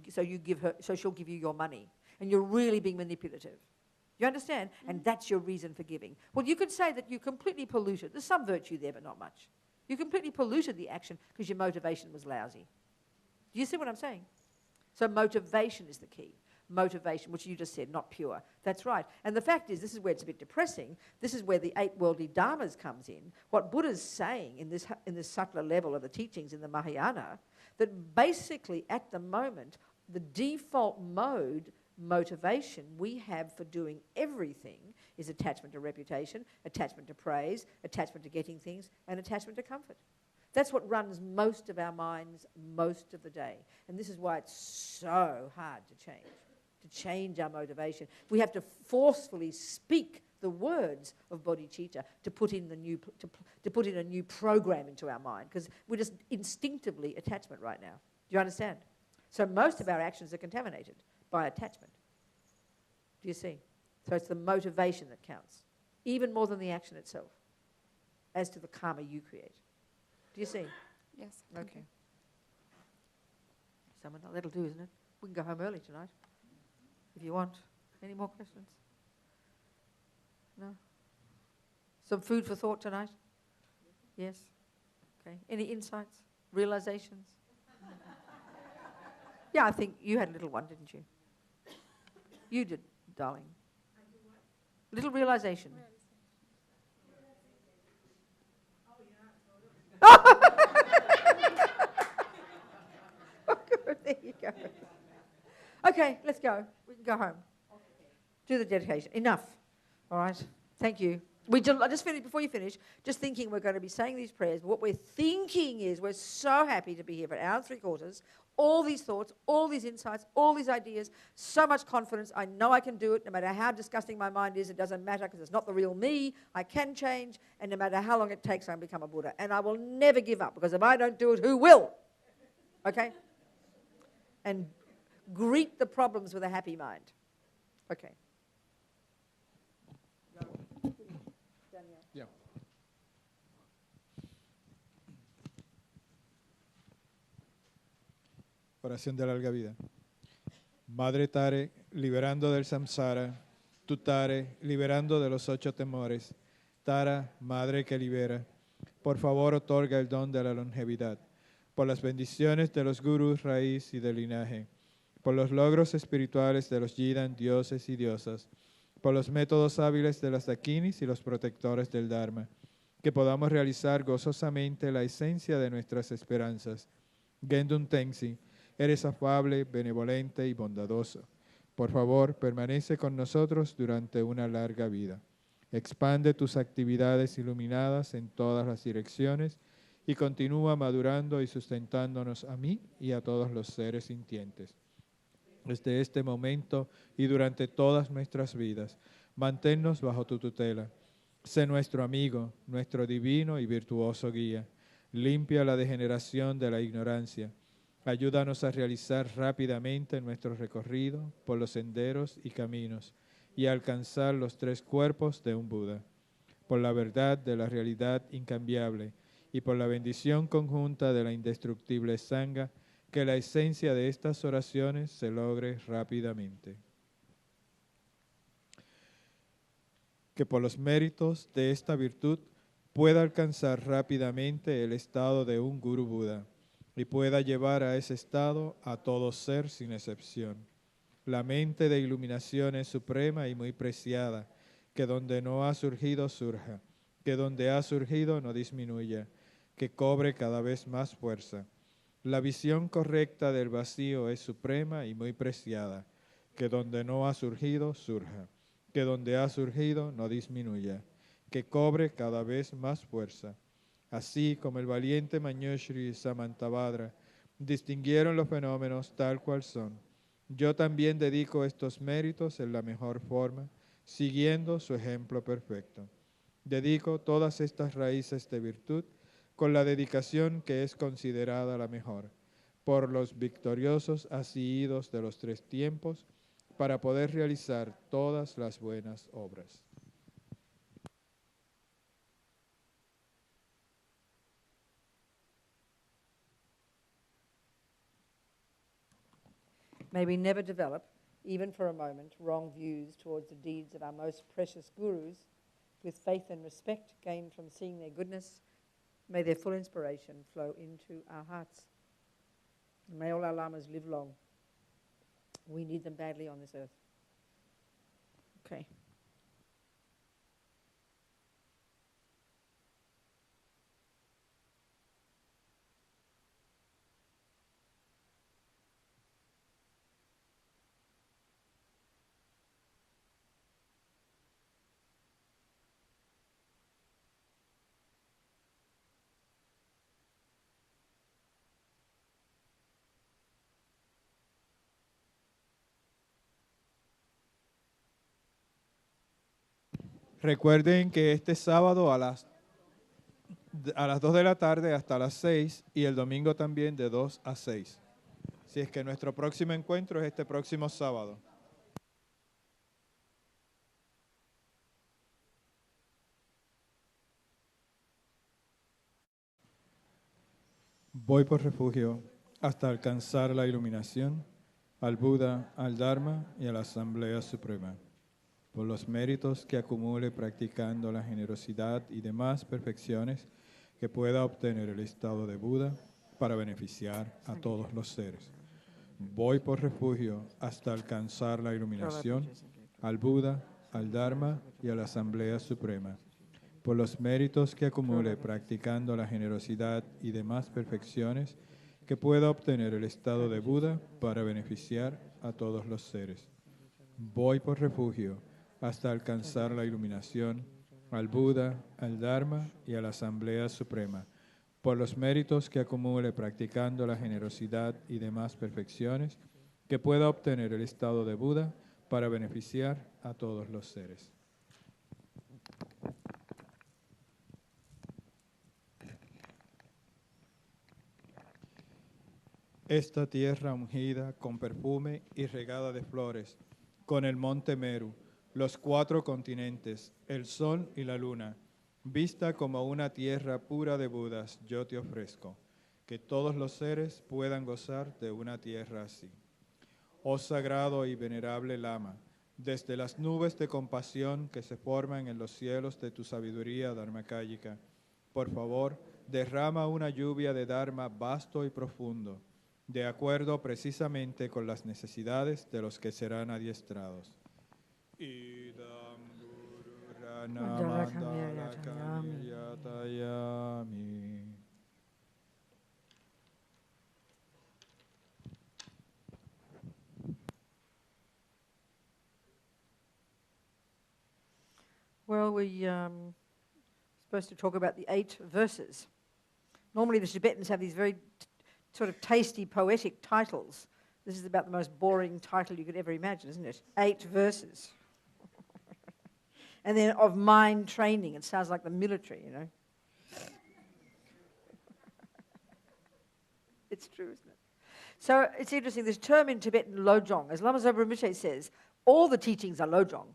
so she'll give you your money, and you're really being manipulative. You understand? And that's your reason for giving. Well, you could say that you completely polluted. There's some virtue there, but not much. You completely polluted the action because your motivation was lousy. Do you see what I'm saying? So motivation is the key. Motivation, which you just said, not pure. That's right. And the fact is, this is where it's a bit depressing. This is where the 8 worldly dharmas comes in. What Buddha's saying in this subtler level of the teachings in the Mahayana, that basically at the moment, the default mode motivation we have for doing everything is attachment to reputation, attachment to praise, attachment to getting things, and attachment to comfort. That's what runs most of our minds most of the day. And this is why it's so hard to change our motivation. We have to forcefully speak the words of bodhicitta to put in a new program into our mind, because we're just instinctively attachment right now. Do you understand? So most of our actions are contaminated by attachment. Do you see? So it's the motivation that counts, even more than the action itself, as to the karma you create. Do you see? Yes. Okay. That'll do, isn't it? We can go home early tonight, if you want. Any more questions? No? Some food for thought tonight? Yes? Okay. Any insights? Realizations? Yeah, I think you had a little one, didn't you? You did, darling. Little realization. Good, there you go. Okay, let's go. We can go home. Do the dedication. Enough. All right. Thank you. I just finished, before you finish, just thinking we're going to be saying these prayers. What we're thinking is we're so happy to be here for an hour and 3/4. All these thoughts, all these insights, all these ideas, so much confidence. I know I can do it. No matter how disgusting my mind is, it doesn't matter because it's not the real me. I can change. And no matter how long it takes, I can become a Buddha. And I will never give up, because if I don't do it, who will? Okay? And greet the problems with a happy mind. Okay. Yeah. Oración de larga vida. Madre Tare, liberando del samsara. Tu Tare, liberando de los 8 temores. Tara, Madre que libera. Por favor, otorga el don de la longevidad. Por las bendiciones de los gurús, raíz y de linaje. Por los logros espirituales de los Yidan, dioses y diosas. Por los métodos hábiles de las dakinis y los protectores del Dharma. Que podamos realizar gozosamente la esencia de nuestras esperanzas. Gendun Tensi, eres afable, benevolente y bondadoso. Por favor, permanece con nosotros durante una larga vida. Expande tus actividades iluminadas en todas las direcciones y continúa madurando y sustentándonos a mí y a todos los seres sintientes. Desde este momento y durante todas nuestras vidas, manténnos bajo tu tutela. Sé nuestro amigo, nuestro divino y virtuoso guía. Limpia la degeneración de la ignorancia. Ayúdanos a realizar rápidamente nuestro recorrido por los senderos y caminos y a alcanzar los 3 cuerpos de un Buda. Por la verdad de la realidad incambiable y por la bendición conjunta de la indestructible Sangha, que la esencia de estas oraciones se logre rápidamente. Que por los méritos de esta virtud pueda alcanzar rápidamente el estado de un Guru Buda y pueda llevar a ese estado a todo ser sin excepción. La mente de iluminación es suprema y muy preciada, que donde no ha surgido surja, que donde ha surgido no disminuya, que cobre cada vez más fuerza. La visión correcta del vacío es suprema y muy preciada, que donde no ha surgido surja, que donde ha surgido no disminuya, que cobre cada vez más fuerza. Así como el valiente Manjushri y Samantabhadra distinguieron los fenómenos tal cual son, yo también dedico estos méritos en la mejor forma, siguiendo su ejemplo perfecto. Dedico todas estas raíces de virtud con la dedicación que es considerada la mejor, por los victoriosos asidos de los 3 tiempos, para poder realizar todas las buenas obras. May we never develop, even for a moment, wrong views towards the deeds of our most precious gurus. With faith and respect gained from seeing their goodness, may their full inspiration flow into our hearts. And may all our lamas live long. We need them badly on this earth. Okay. Recuerden que este sábado a las 2 de la tarde hasta las 6 y el domingo también de 2 a 6. Si es que nuestro próximo encuentro es este próximo sábado. Voy por refugio hasta alcanzar la iluminación, al Buda, al Dharma y a la Asamblea Suprema. Por los méritos que acumule practicando la generosidad y demás perfecciones que pueda obtener el estado de Buda para beneficiar a todos los seres. Voy por refugio hasta alcanzar la iluminación, al Buda, al Dharma y a la Asamblea Suprema. Por los méritos que acumule practicando la generosidad y demás perfecciones que pueda obtener el estado de Buda para beneficiar a todos los seres. Voy por refugio hasta alcanzar la iluminación, al Buda, al Dharma y a la Asamblea Suprema, por los méritos que acumule practicando la generosidad y demás perfecciones, que pueda obtener el estado de Buda para beneficiar a todos los seres. Esta tierra ungida con perfume y regada de flores, con el monte Meru, los 4 continentes, el sol y la luna, vista como una tierra pura de Budas, yo te ofrezco, que todos los seres puedan gozar de una tierra así. Oh sagrado y venerable Lama, desde las nubes de compasión que se forman en los cielos de tu sabiduría dharmakāyika, por favor, derrama una lluvia de Dharma vasto y profundo, de acuerdo precisamente con las necesidades de los que serán adiestrados. Idam Guru Rana Mandala Kamiyatayami. Well, we're supposed to talk about the 8 verses. Normally the Tibetans have these very sort of tasty, poetic titles. This is about the most boring title you could ever imagine, isn't it? 8 verses. And then of mind training. It sounds like the military, you know. It's true, isn't it? So it's interesting, this term in Tibetan, lojong, as Lama Zopa Rinpoche says, all the teachings are lojong.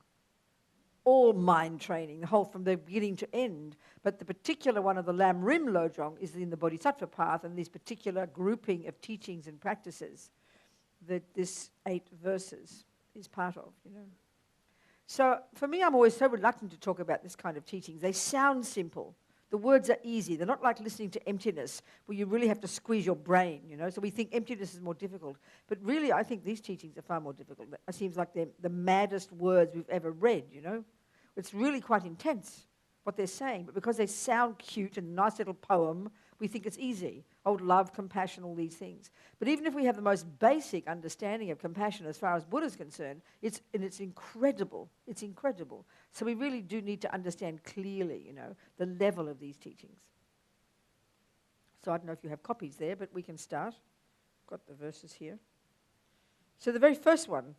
All mind training, the whole from the beginning to end. But the particular one of the Lam Rim lojong is in the Bodhisattva path and this particular grouping of teachings and practices that this 8 verses is part of, you know. So for me, I'm always so reluctant to talk about this kind of teachings. They sound simple. The words are easy. They're not like listening to emptiness, where you really have to squeeze your brain, you know. So we think emptiness is more difficult. But really, I think these teachings are far more difficult. It seems like they're the maddest words we've ever read, you know. It's really quite intense, what they're saying. But because they sound cute and a nice little poem, we think it's easy. Oh, love, compassion, all these things. But even if we have the most basic understanding of compassion as far as Buddha's concerned, it's incredible. It's incredible. So we really do need to understand clearly, you know, the level of these teachings. So I don't know if you have copies there, but we can start. Got the verses here. So the very first one,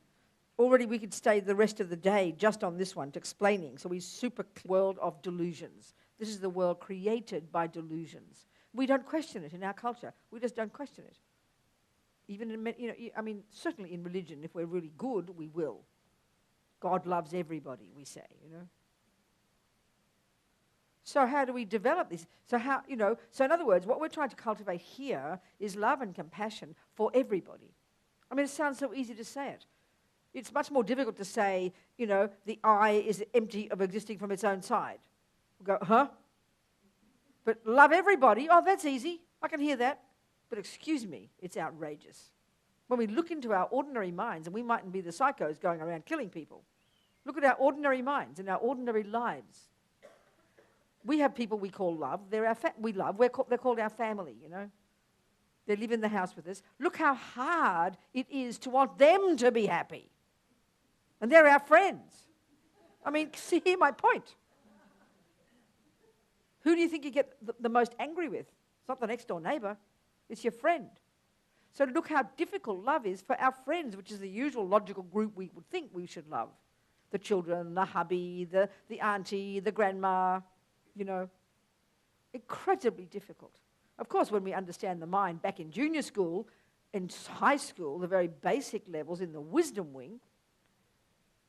already we could stay the rest of the day just on this one to explaining. So we super world of delusions. This is the world created by delusions. We don't question it in our culture. We just don't question it. Even in, I mean, certainly in religion, if we're really good, we will. God loves everybody, we say, So how do we develop this? So so in other words, what we're trying to cultivate here is love and compassion for everybody. I mean, it sounds so easy to say it. It's much more difficult to say, the eye is empty of existing from its own side. We'll go, huh? But love everybody, oh, that's easy. I can hear that. But excuse me, it's outrageous. When we look into our ordinary minds, and we mightn't be the psychos going around killing people, look at our ordinary minds and our ordinary lives. We have people we call love. They're we love. They're called our family, They live in the house with us. Look how hard it is to want them to be happy. And they're our friends. I mean, see, hear my point. Who do you think you get the most angry with? It's not the next door neighbor. It's your friend. So look how difficult love is for our friends, which is the usual logical group we would think we should love. The children, the hubby, the auntie, the grandma, Incredibly difficult. Of course, when we understand the mind back in junior school, in high school, the very basic levels in the wisdom wing,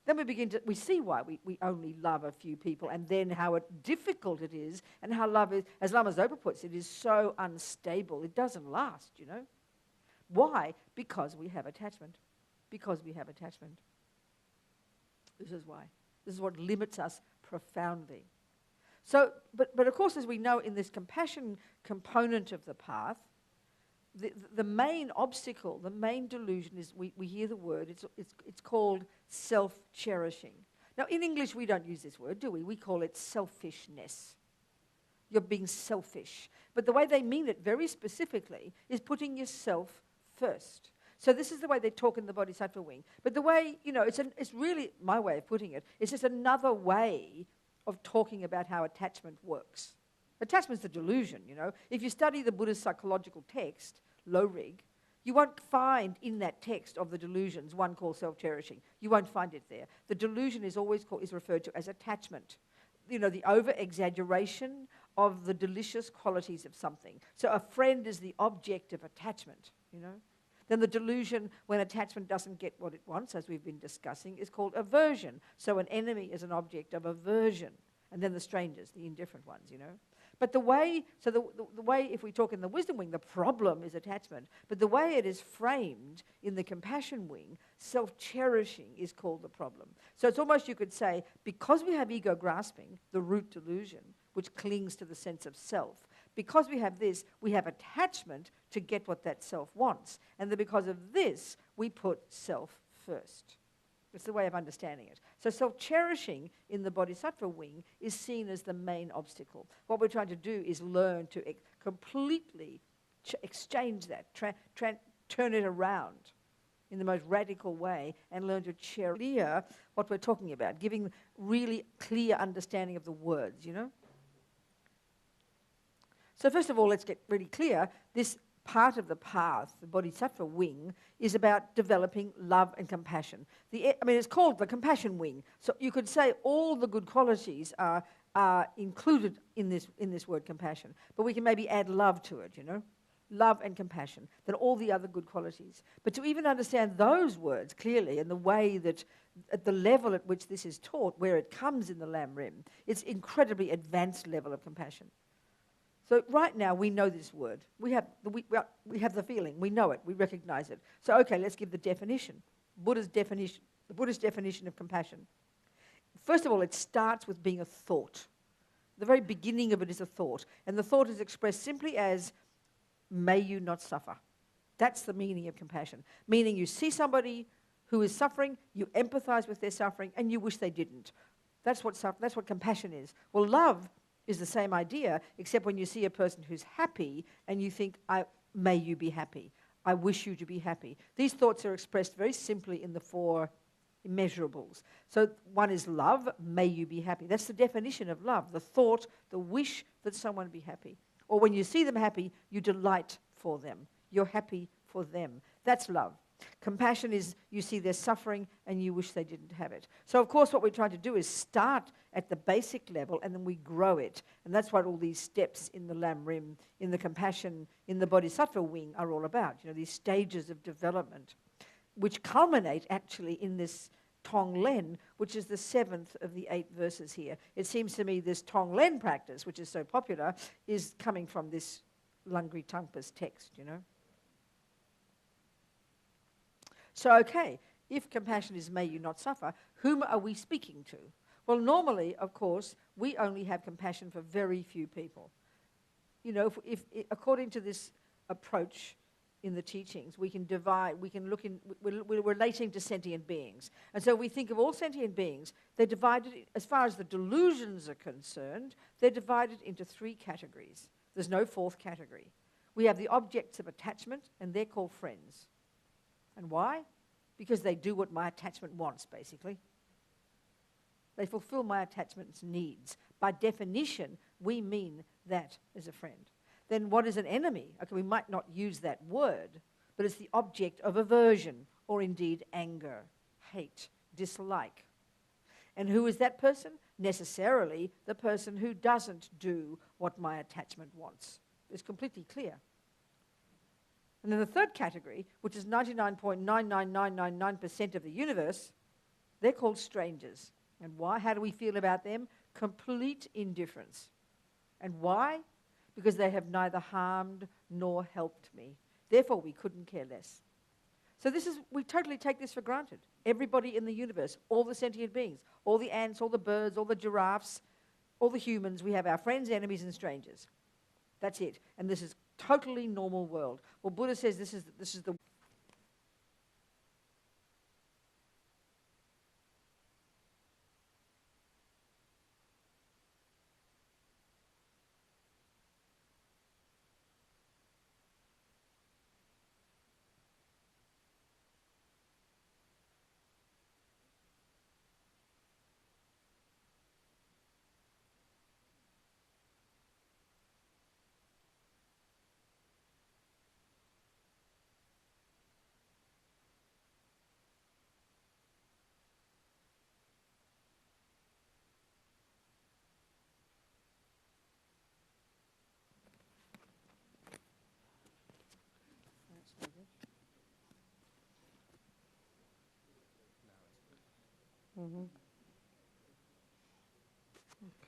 then we see why we only love a few people, and then how difficult it is, and how love is, as Lama Zopa puts it, is so unstable. It doesn't last, Why? Because we have attachment. Because we have attachment. This is why. This is what limits us profoundly. So, but of course, as we know, in this compassion component of the path, the main obstacle, the main delusion is, we hear the word, it's called self-cherishing. Now, in English, we don't use this word, do we? We call it selfishness. You're being selfish. But the way they mean it very specifically is putting yourself first. So this is the way they talk in the Bodhisattva wing. But the way, it's really, my way of putting it, it's just another way of talking about how attachment works. Attachment's the delusion, If you study the Buddhist psychological text, Lo-Rig, you won't find in that text of the delusions one called self-cherishing. You won't find it there. The delusion is always referred to as attachment. The over-exaggeration of the delicious qualities of something. So a friend is the object of attachment, Then the delusion, when attachment doesn't get what it wants, as we've been discussing, is called aversion. So an enemy is an object of aversion. And then the strangers, the indifferent ones, But the way, if we talk in the wisdom wing, the problem is attachment. But the way it is framed in the compassion wing, self-cherishing is called the problem. So it's almost, you could say, because we have ego grasping, the root delusion, which clings to the sense of self, because we have this, we have attachment to get what that self wants. And then because of this, we put self first. It's the way of understanding it. So self-cherishing in the Bodhisattva wing is seen as the main obstacle. What we're trying to do is learn to completely exchange that, turn it around in the most radical way, and learn to cherish what we're talking about, giving really clear understanding of the words, So first of all, let's get really clear. This part of the path, the Bodhisattva wing, is about developing love and compassion. It's called the compassion wing. So you could say all the good qualities are included in this word compassion. But we can maybe add love to it, Love and compassion, then all the other good qualities. But to even understand those words clearly and the way that, at the level at which this is taught, where it comes in the Lam Rim, it's incredibly advanced level of compassion. So right now we know this word. We have the feeling. We know it. We recognize it. So okay, let's give the definition. The Buddhist definition of compassion. First of all, it starts with being a thought. The very beginning of it is a thought, and the thought is expressed simply as, "May you not suffer." That's the meaning of compassion. Meaning you see somebody who is suffering, you empathize with their suffering, and you wish they didn't. That's what compassion is. Well, love is the same idea, except when you see a person who's happy and you think, may you be happy. I wish you to be happy. These thoughts are expressed very simply in the 4 immeasurables. So one is love, may you be happy. That's the definition of love, the thought, the wish that someone be happy. Or when you see them happy, you delight for them. You're happy for them. That's love. Compassion is you see their suffering and you wish they didn't have it. So, of course, what we're trying to do is start at the basic level and then we grow it. And that's what all these steps in the Lam Rim, in the compassion, in the Bodhisattva wing are all about. You know, these stages of development, which culminate actually in this Tong Len, which is the 7th of the 8 verses here. It seems to me this Tong Len practice, which is so popular, is coming from this Lungri Tangpa's text, you know. So, okay, if compassion is may you not suffer, whom are we speaking to? Well, normally, of course, we only have compassion for very few people. You know, if according to this approach in the teachings, we can divide, we can look in, we're relating to sentient beings. And so we think of all sentient beings, they're divided, as far as the delusions are concerned, they're divided into 3 categories. There's no 4th category. We have the objects of attachment, and they're called friends. And why? Because they do what my attachment wants, basically. They fulfill my attachment's needs. By definition, we mean that as a friend. Then what is an enemy? Okay, we might not use that word, but it's the object of aversion, or indeed anger, hate, dislike. And who is that person? Necessarily the person who doesn't do what my attachment wants. It's completely clear. And then the 3rd category, which is 99.99999% of the universe, they're called strangers. And why? How do we feel about them? Complete indifference. And why? Because they have neither harmed nor helped me. Therefore, we couldn't care less. So we totally take this for granted. Everybody in the universe, all the sentient beings, all the ants, all the birds, all the giraffes, all the humans, we have our friends, enemies, and strangers. That's it. And this is totally normal world. Well, Buddha says this is the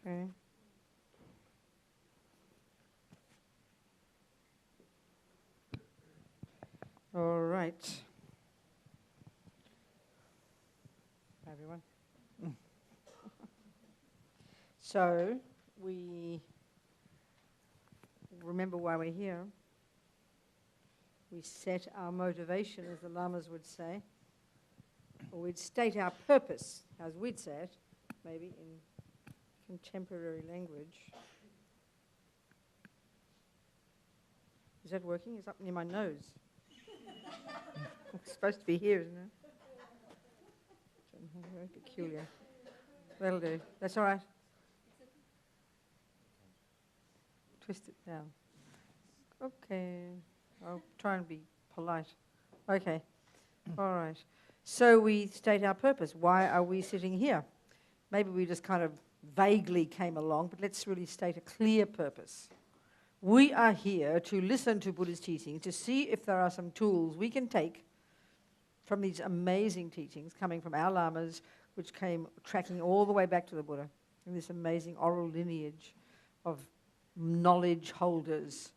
Okay. All right. Everyone. So, we remember why we're here. We set our motivation, as the lamas would say, or we'd state our purpose, as we'd say it, maybe in contemporary language. Is that working? It's up near my nose. It's supposed to be here, isn't it? Very peculiar. That'll do. That's all right. Twist it down. Okay. I'll try and be polite. Okay. All right. So we state our purpose. Why are we sitting here? Maybe we just kind of vaguely came along, but let's really state a clear purpose. We are here to listen to Buddha's teaching, to see if there are some tools we can take from these amazing teachings coming from our lamas, which came tracking all the way back to the Buddha, in this amazing oral lineage of knowledge holders.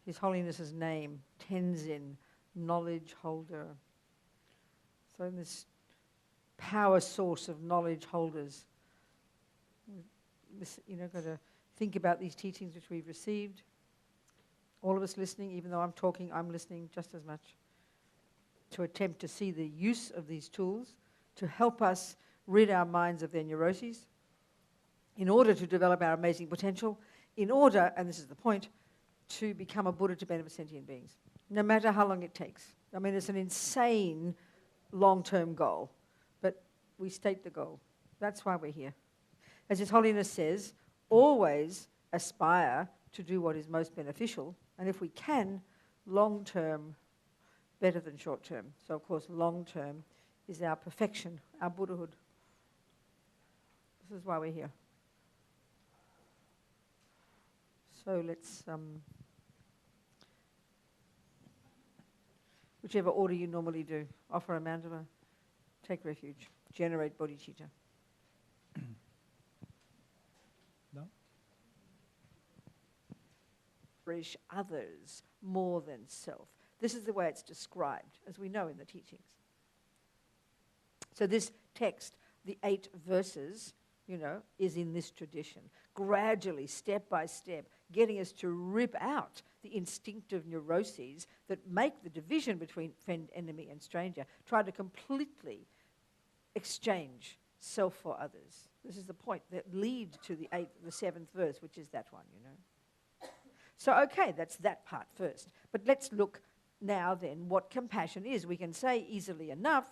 His Holiness's name, Tenzin, knowledge holder. So in this power source of knowledge holders, got to think about these teachings which we've received. All of us listening, even though I'm talking, I'm listening just as much. To attempt to see the use of these tools to help us rid our minds of their neuroses, in order to develop our amazing potential, in order, and this is the point, to become a Buddha to benefit sentient beings, no matter how long it takes. I mean, it's an insane long-term goal, but we state the goal. That's why we're here. As His Holiness says, always aspire to do what is most beneficial, and if we can, long-term better than short term. So, of course, long term is our perfection, our Buddhahood. This is why we're here. So let's, whichever order you normally do, offer a mandala, take refuge, generate bodhicitta. No? Cherish others more than self. This is the way it's described, as we know in the teachings. So this text, the 8 verses, is in this tradition, gradually, step by step, getting us to rip out the instinctive neuroses that make the division between friend, enemy, and stranger, try to completely exchange self for others. This is the point that leads to the 7th verse, which is that one, So, okay, that's that part first. But let's look now then what compassion is. We can say easily enough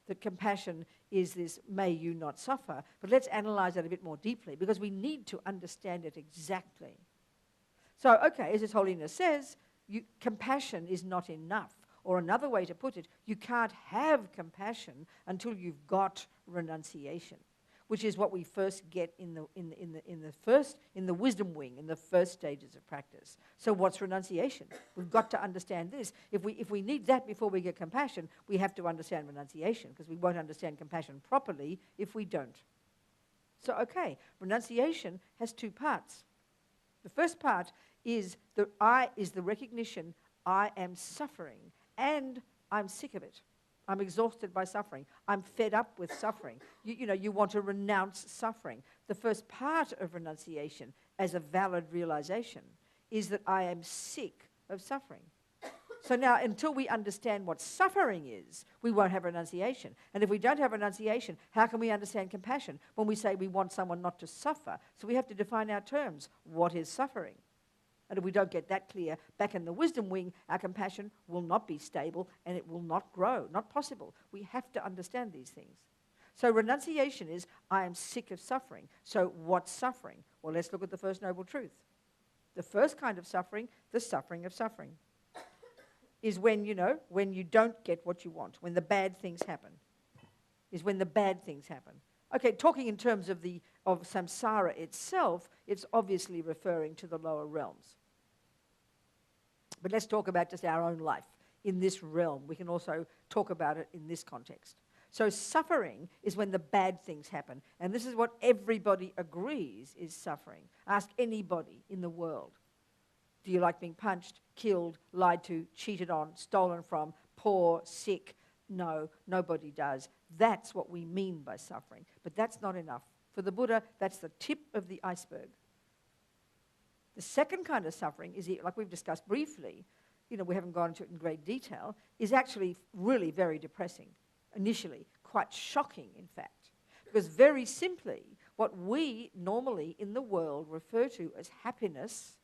that compassion is this, may you not suffer. But let's analyze that a bit more deeply, because we need to understand it exactly. So, okay, as His Holiness says, compassion is not enough. Or another way to put it, you can't have compassion until you've got renunciation, which is what we first get in the wisdom wing, in the first stages of practice. So what's renunciation? We've got to understand this. If we need that before we get compassion, we have to understand renunciation, because we won't understand compassion properly if we don't. So, okay, renunciation has 2 parts. The first part is the recognition I am suffering and I'm sick of it. I'm exhausted by suffering. I'm fed up with suffering. You want to renounce suffering. The first part of renunciation as a valid realization is that I am sick of suffering. So now, until we understand what suffering is, we won't have renunciation. And if we don't have renunciation, how can we understand compassion when we say we want someone not to suffer? So we have to define our terms. What is suffering? And if we don't get that clear, back in the wisdom wing, our compassion will not be stable and it will not grow. Not possible. We have to understand these things. So renunciation is, I am sick of suffering. So what's suffering? Well, let's look at the first noble truth. The first kind of suffering, the suffering of suffering, is when you don't get what you want, when the bad things happen, is when the bad things happen. Okay, talking in terms of samsara itself, it's obviously referring to the lower realms. But let's talk about just our own life in this realm. We can also talk about it in this context. So suffering is when the bad things happen. And this is what everybody agrees is suffering. Ask anybody in the world. Do you like being punched, killed, lied to, cheated on, stolen from, poor, sick? No, nobody does. That's what we mean by suffering. But that's not enough. For the Buddha, that's the tip of the iceberg. The second kind of suffering is, like we've discussed briefly, we haven't gone into it in great detail, is actually really very depressing. Initially, quite shocking, in fact. Because very simply, what we normally in the world refer to as happiness,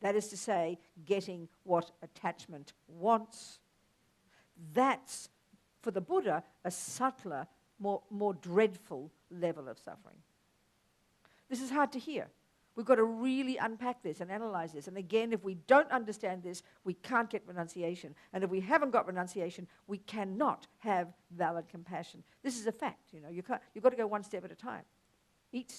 that is to say, getting what attachment wants, that's, for the Buddha, a subtler, more dreadful level of suffering. This is hard to hear. We've got to really unpack this and analyze this. And again, if we don't understand this, we can't get renunciation. And if we haven't got renunciation, we cannot have valid compassion. This is a fact. You've got to go one step at a time. Each